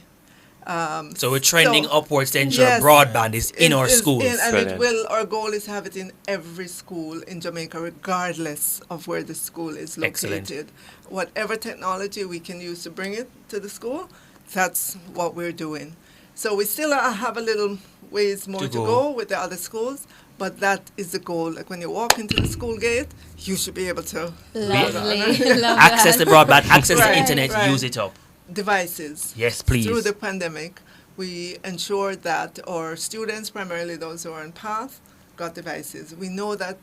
So we're trending upwards to ensure yes, broadband is in our schools. and it will. Our goal is to have it in every school in Jamaica, regardless of where the school is located. Excellent. Whatever technology we can use to bring it to the school, that's what we're doing. So we still have a little ways more to go with the other schools, but that is the goal. Like when you walk into the school gate, you should be able to Access the broadband, access the internet, use it up. Devices. Yes, please. Through the pandemic, we ensured that our students, primarily those who are on PATH, got devices. We know that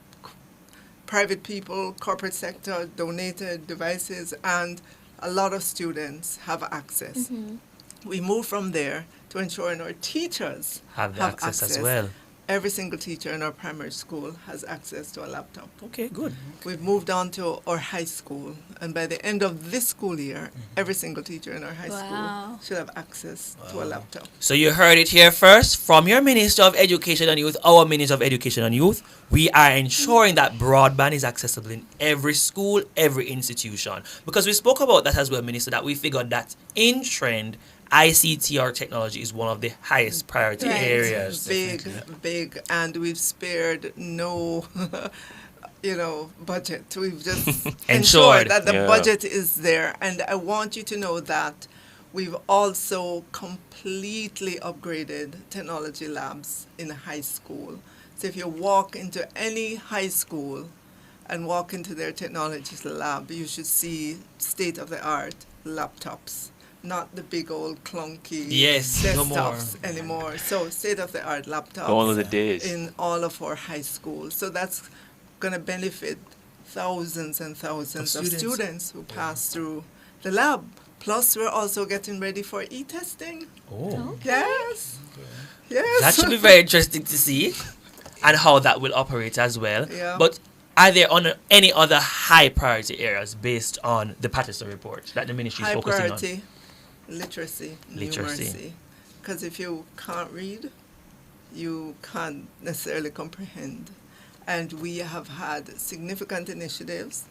private people, corporate sector donated devices, and a lot of students have access. We move from there to ensuring our teachers Have the access as well. every single teacher in our primary school has access to a laptop. Okay, good. We've moved on to our high school, and by the end of this school year, every single teacher in our high school should have access to a laptop. So you heard it here first from your Minister of Education and Youth, our Minister of Education and Youth. We are ensuring that broadband is accessible in every school, every institution. Because we spoke about that as well, Minister, that we figured that in trend, ICT or technology is one of the highest priority areas. Big, and we've spared no, budget. We've just ensured that the budget is there. And I want you to know that we've also completely upgraded technology labs in high school. So if you walk into any high school and walk into their technology lab, you should see state-of-the-art laptops. Not the big old clunky desktops anymore. So state-of-the-art laptops All of the days. in all of our high schools. So that's going to benefit thousands and thousands of students who pass through the lab. Plus, we're also getting ready for e-testing. Oh. Yes. That should be very interesting to see and how that will operate as well. Yeah. But are there any other high priority areas based on the Patterson report that the ministry is focusing on? High priority. Literacy, numeracy. Because if you can't read, you can't necessarily comprehend. And we have had significant initiatives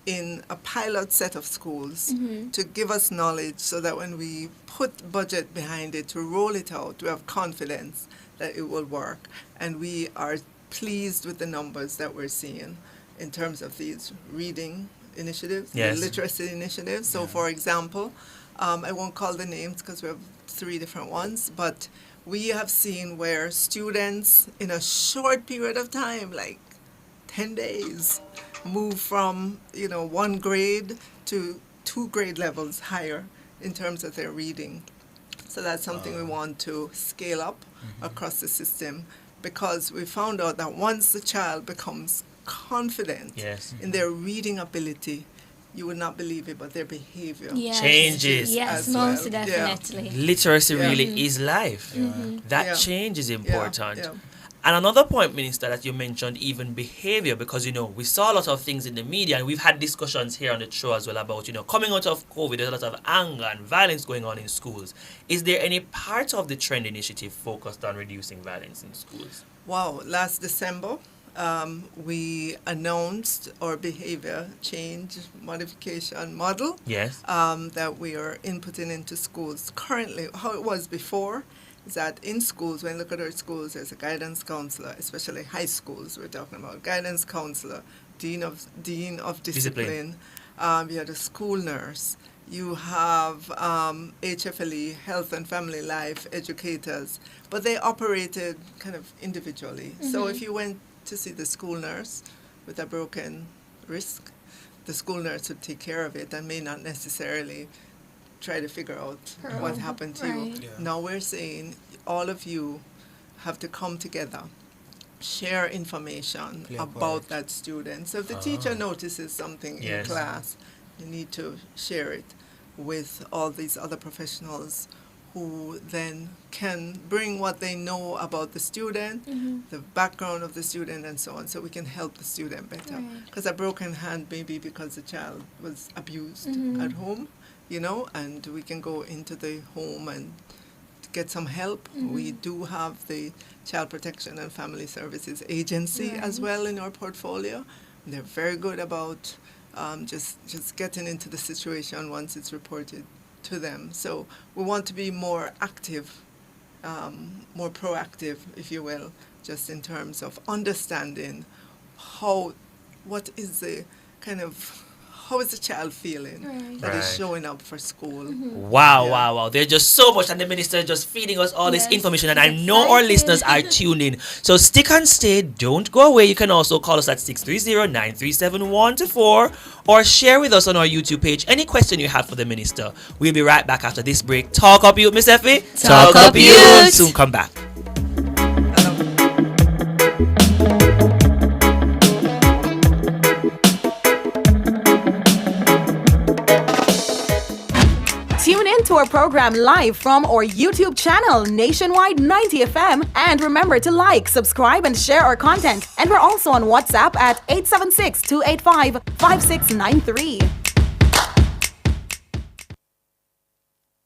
in a pilot set of schools to give us knowledge so that when we put budget behind it to roll it out, we have confidence that it will work. And we are pleased with the numbers that we're seeing in terms of these reading initiatives, the literacy initiatives. So, for example, I won't call the names because we have 3 different ones, but we have seen where students in a short period of time, like 10 days, move from, 1 grade to 2 grade levels higher in terms of their reading. So that's something we want to scale up across the system, because we found out that once the child becomes confident in their reading ability, you would not believe it, but their behavior changes. Yes, most definitely. Literacy really is life. That change is important. And another point, Minister, that you mentioned, even behavior, because, we saw a lot of things in the media, and we've had discussions here on the show as well about, coming out of COVID, there's a lot of anger and violence going on in schools. Is there any part of the Trend Initiative focused on reducing violence in schools? Wow, last December, we announced our behavior change modification model that we are inputting into schools. Currently, how it was before is that in schools, when you look at our schools, there's a guidance counselor, especially high schools, we're talking about guidance counselor, dean of discipline. You have a school nurse. You have HFLE, Health and Family Life educators, but they operated kind of individually. So if you went to see the school nurse with a broken wrist, the school nurse would take care of it and may not necessarily try to figure out what happened to you. Now we're saying all of you have to come together, share information about that student. So if the teacher notices something in class, you need to share it with all these other professionals who then can bring what they know about the student, the background of the student, and so on, so we can help the student better. Because a broken hand may be because the child was abused at home, and we can go into the home and get some help. We do have the Child Protection and Family Services Agency as well in our portfolio. And they're very good about just getting into the situation once it's reported to them. So we want to be more active, more proactive, if you will, just in terms of understanding what is the kind of, how is the child feeling that is showing up for school. Wow. There's just so much, and the minister is just feeding us all this information, and I know our listeners are tuned in. So stick and stay, don't go away. You can also call us at 630-937-124 or share with us on our YouTube page any question you have for the minister. We'll be right back after this break. Talk up, Yout, Miss Effie. Talk up, Yout. Soon come back. Tune in to our program live from our YouTube channel, Nationwide 90 FM. And remember to like, subscribe, and share our content. And we're also on WhatsApp at 876-285-5693.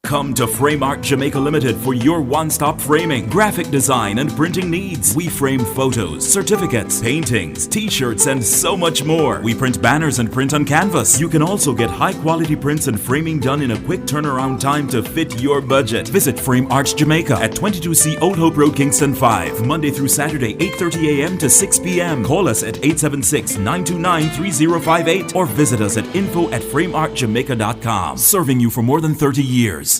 Come to Frame Art Jamaica Limited for your one-stop framing, graphic design, and printing needs. We frame photos, certificates, paintings, t-shirts, and so much more. We print banners and print on canvas. You can also get high-quality prints and framing done in a quick turnaround time to fit your budget. Visit Frame Arts Jamaica at 22C Old Hope Road, Kingston 5, Monday through Saturday, 8:30 a.m. to 6 p.m. Call us at 876-929-3058 or visit us at info@frameartjamaica.com. Serving you for more than 30 years.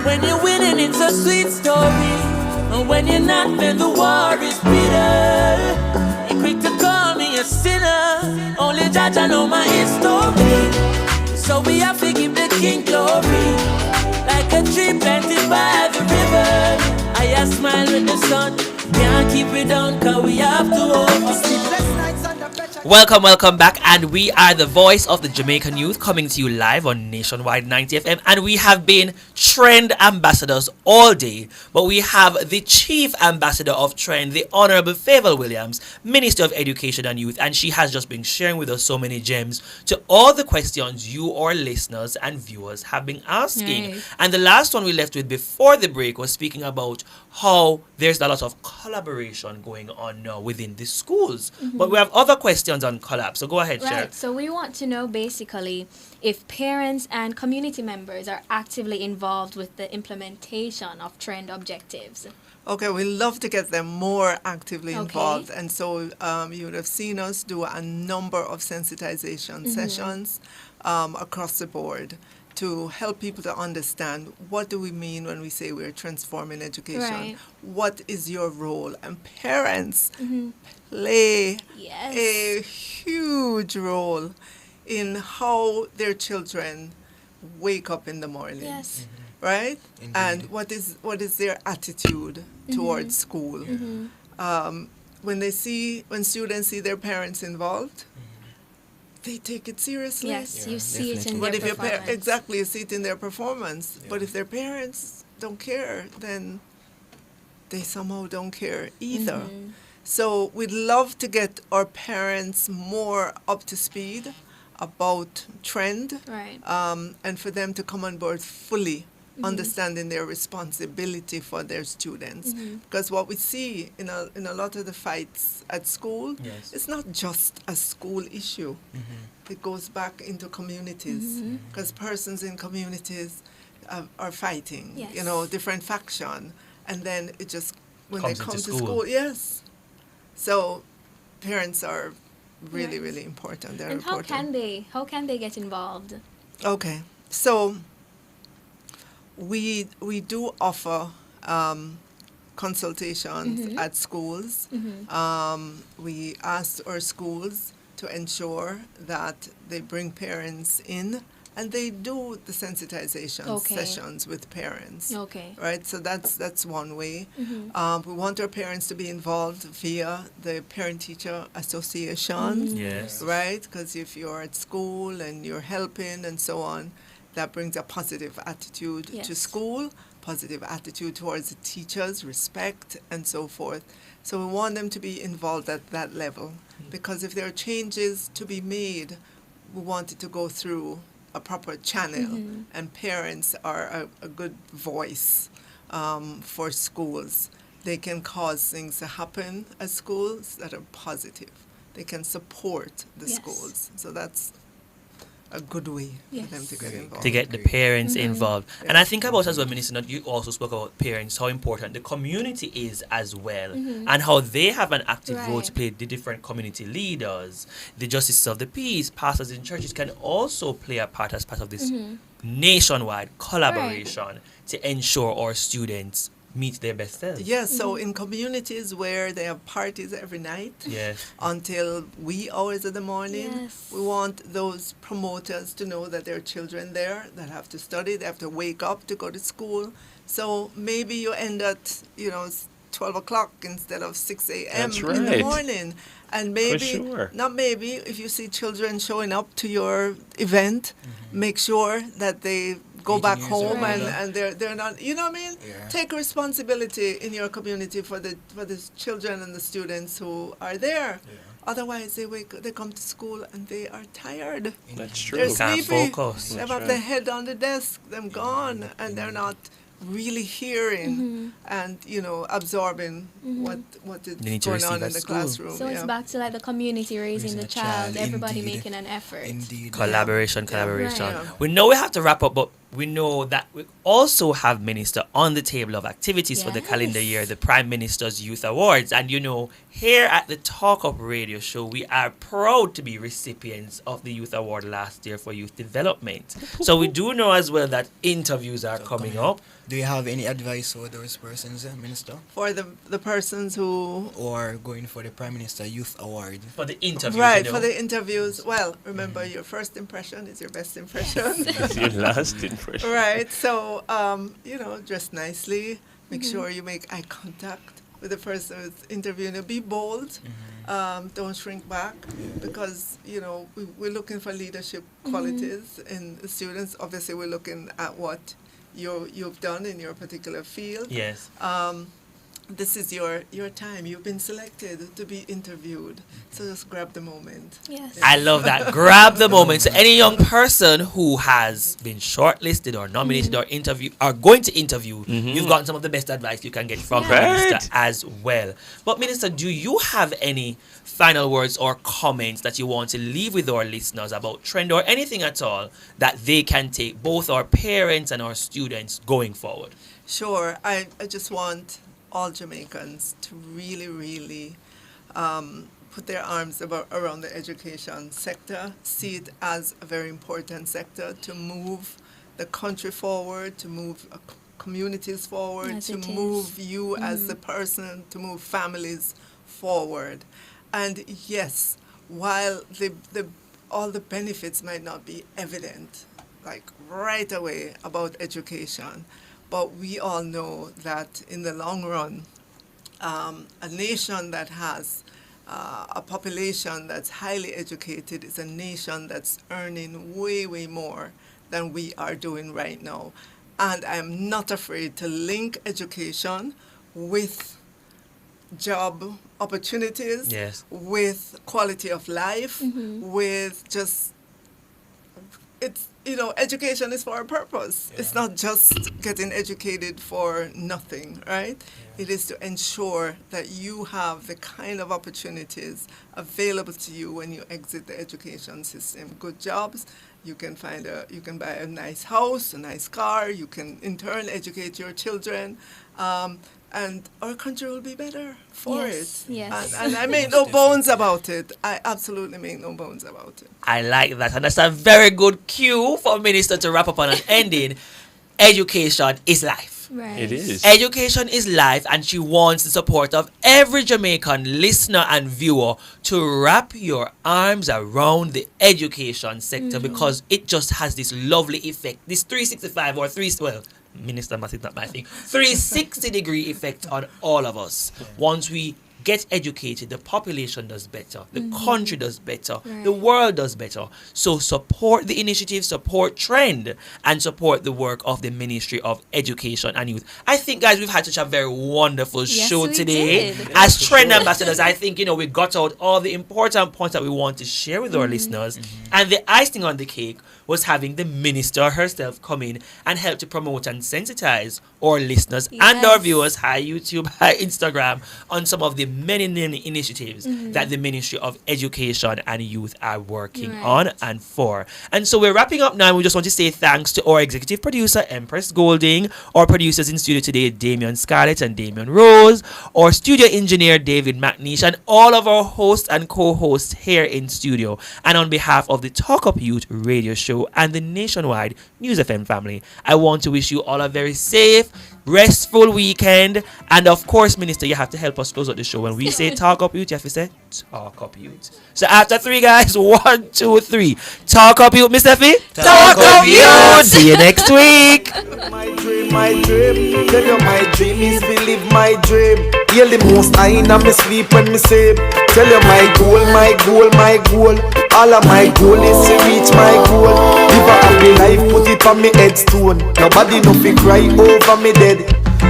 When you're winning, it's a sweet story. And when you're not, then the war is bitter. You're quick to call me a sinner. Only judge I know my history. So we have to give the king glory. Like a tree planted by the river. I smile with the sun. Can't keep it down, cause we have to oversleep. Welcome back, and we are the voice of the Jamaican youth coming to you live on Nationwide 90 FM, and we have been trend ambassadors all day, but we have the chief ambassador of trend, the Honorable Favour Williams, Minister of Education and Youth, and she has just been sharing with us so many gems to all the questions you, our listeners and viewers, have been asking. Right. And the last one we left with before the break was speaking about how there's a lot of collaboration going on now within the schools. But we have other questions on collab, so go ahead, Cher. Right, so we want to know basically if parents and community members are actively involved with the implementation of trend objectives. Okay, we love to get them more actively Okay. involved. And so you would have seen us do a number of sensitization sessions across the board to help people to understand what do we mean when we say we're transforming education. Right. What is your role? And parents play Yes. a huge role in how their children wake up in the morning. Yes. Right? And what is their attitude towards school? When students see their parents involved, they take it seriously. Yes, you see it in But their if performance. exactly, you see it in their performance. But if their parents don't care, then they somehow don't care either. So we'd love to get our parents more up to speed about trend, Right. and for them to come on board fully, understanding their responsibility for their students. Because what we see in a lot of the fights at school, it's not just a school issue. It goes back into communities, because persons in communities are fighting, Yes. different faction, and then it just, when Comes they come into to school. school, yes. So parents are really, Right. really important. They're And important. how can they get involved? Okay, so we do offer consultations at schools. We ask our schools to ensure that they bring parents in, and they do the sensitization Okay. sessions with parents. Okay. Right, so that's one way. We want our parents to be involved via the Parent-Teacher Association. Yes. Right, because if you're at school and you're helping and so on, that brings a positive attitude to Yes. school, positive attitude towards the teachers, respect, and so forth. So we want them to be involved at that level, because if there are changes to be made, we want it to go through a proper channel, and parents are a good voice for schools. They can cause things to happen at schools that are positive. They can support the Yes. schools. So that's a good way for them to get involved. To get the parents involved. And I think about as well, Minister, that you also spoke about parents, how important the community is as well, and how they have an active role to play. The different community leaders, the justices of the peace, pastors in churches can also play a part as part of this nationwide collaboration to ensure our students meet their best selves. Yes, so in communities where they have parties every night until wee hours of the morning, we want those promoters to know that there are children there that have to study, they have to wake up to go to school. So maybe you end at, 12 o'clock instead of 6 a.m. in the morning. And maybe, not maybe, if you see children showing up to your event, make sure that they go back home and they're not, you know what I mean? Yeah. Take responsibility in your community for the children and the students who are there. Yeah. Otherwise, they come to school and they are tired. That's true. They're sleepy. Focus. They have their head on the desk, them gone, and they're not really hearing and absorbing what is going on in the classroom. So it's back to like the community raising the child, everybody making an effort. Indeed. Collaboration. Right. We know we have to wrap up, but we know that we also have Minister on the table of activities for the calendar year, the Prime Minister's Youth Awards. And here at the Talk Up Radio Show, we are proud to be recipients of the Youth Award last year for youth development. So we do know as well that interviews are coming up. Do you have any advice for those persons, Minister? For the persons who... Or going for the Prime Minister Youth Award? For the interviews, Right, for the interviews. Well, remember, your first impression is your best impression. It's your last impression. Right, so, dress nicely. Make sure you make eye contact with the person who's interviewing you. Be bold. Don't shrink back because, we're looking for leadership qualities in the students. Obviously, we're looking at what you've done in your particular field. Yes. This is your time. You've been selected to be interviewed. So just grab the moment. Yes. I love that. Grab the moment. So any young person who has been shortlisted or nominated or going to interview, you've gotten some of the best advice you can get from the Minister as well. But Minister, do you have any final words or comments that you want to leave with our listeners about trend or anything at all that they can take, both our parents and our students, going forward? Sure. I just want all Jamaicans to really, really put their arms around the education sector, see it as a very important sector to move the country forward, to move communities forward, to move you as the person, to move families forward. And yes, while all the benefits might not be evident, like right away about education, but we all know that in the long run, a nation that has a population that's highly educated is a nation that's earning way, way more than we are doing right now. And I'm not afraid to link education with job opportunities, with quality of life, with just, education is for a purpose. It's not just getting educated for nothing, right? It is to ensure that you have the kind of opportunities available to you when you exit the education system. Good jobs, you can buy a nice house, a nice car, you can in turn educate your children, and our country will be better for it. Yes. And I make no bones about it. I absolutely make no bones about it. I like that. And that's a very good cue for a minister to wrap up on an ending. Education is life. Right. It is. Education is life, and she wants the support of every Jamaican listener and viewer to wrap your arms around the education sector because it just has this lovely effect, this 365 or Minister Math is not my thing. 360-degree effect on all of us. Once we get educated, the population does better, the country does better, the world does better. So support the initiative, support Trend, and support the work of the Ministry of Education and Youth. I think, guys, we've had such a very wonderful show today. As Trend ambassadors, I think, we got out all the important points that we want to share with our listeners. And the icing on the cake was having the minister herself come in and help to promote and sensitize our listeners and our viewers, hi YouTube, hi Instagram, on some of the many initiatives that the Ministry of Education and Youth are working on and for. And so we're wrapping up now. We just want to say thanks to our executive producer, Empress Golding, our producers in studio today, Damian Scarlett and Damian Rose, our studio engineer, David McNeish, and all of our hosts and co-hosts here in studio. And on behalf of the Talk Up Youth radio show and the nationwide News FM family, I want to wish you all a very safe, restful weekend. And of course, Minister, you have to help us close out the show. When we say Talk Up Youth, you have to say Talk Up Youth. So after 3, guys, 1, 2, 3. Talk Up Youth, Miss Effie. Talk Up Youth. See you next week. My dream, tell you my dream is believe my dream. Hear the most I in me sleep when me sleep. Tell you my goal, my goal, my goal. All of my goal is to reach my goal. Live a happy life, put it on me headstone. Nobody no fi cry over me dead.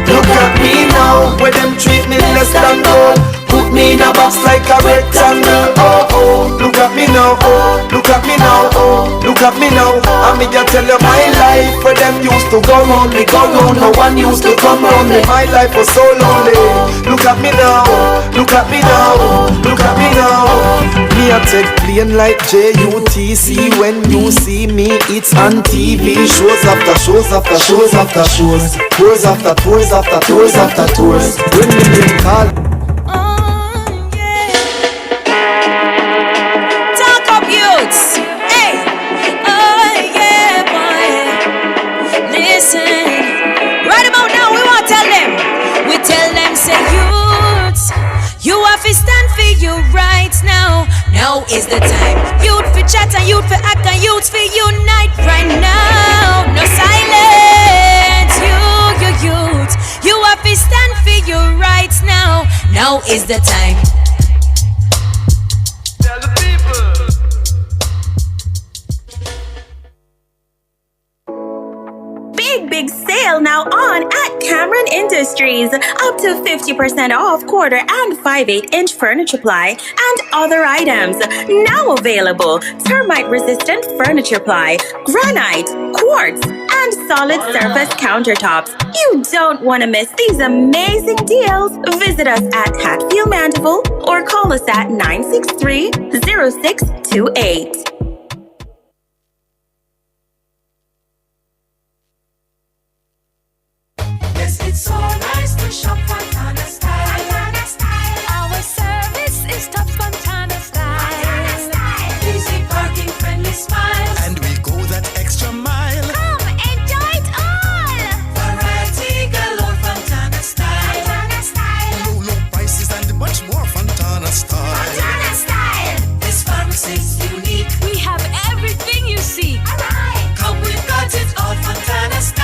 Look at me now, where them treat me less than gold. Put me in a box like a rectangle. Oh oh, look at me now. Oh, look at me now. Oh, look at me now. I me just tell you my life, where them used to go round me, go round. No one used to come round me. My life was so lonely. Look at me now. Look at me now. Look at me now. Me a take plane like JUTC. When you see me, it's on TV. Shows after shows after shows after shows. Tours after tours after tours after tours. When me call. Hey, oh yeah, boy. Listen, right about now we want to tell them. We tell them, say youths, you have to stand for your rights now. Now is the time. Youth for chat and youth for act and youth for unite right now. No silence, you youth. You have to stand for your rights now. Now is the time. Tell the people. Big sale now on at Cameron Industries. Up to 50% off quarter and 5/8-inch furniture ply and other items. Now available. Termite resistant furniture ply, granite, quartz, and solid surface countertops. You don't want to miss these amazing deals. Visit us at Hatfield Mandeville or call us at 963-0628. It's so nice to shop Fontana Style. Fontana Style. Our service is top Fontana Style. Fontana Style. Easy parking, friendly smiles. And we go that extra mile. Come, enjoy it all. Variety galore, Fontana Style. Fontana Style. Low prices and much more Fontana Style. Fontana Style. This pharmacy's unique. We have everything you seek. Alright. Come, we've got it all, Fontana Style.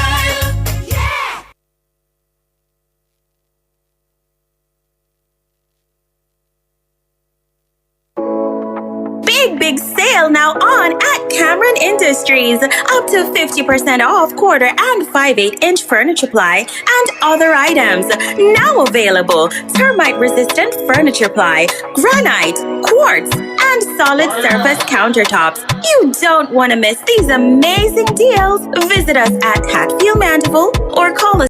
Big sale now on at Cameron Industries. Up to 50% off quarter and 5/8-inch furniture ply and other items. Now available. Termite resistant furniture ply, granite, quartz, and solid surface countertops. You don't want to miss these amazing deals. Visit us at Hatfield Mandeville or call us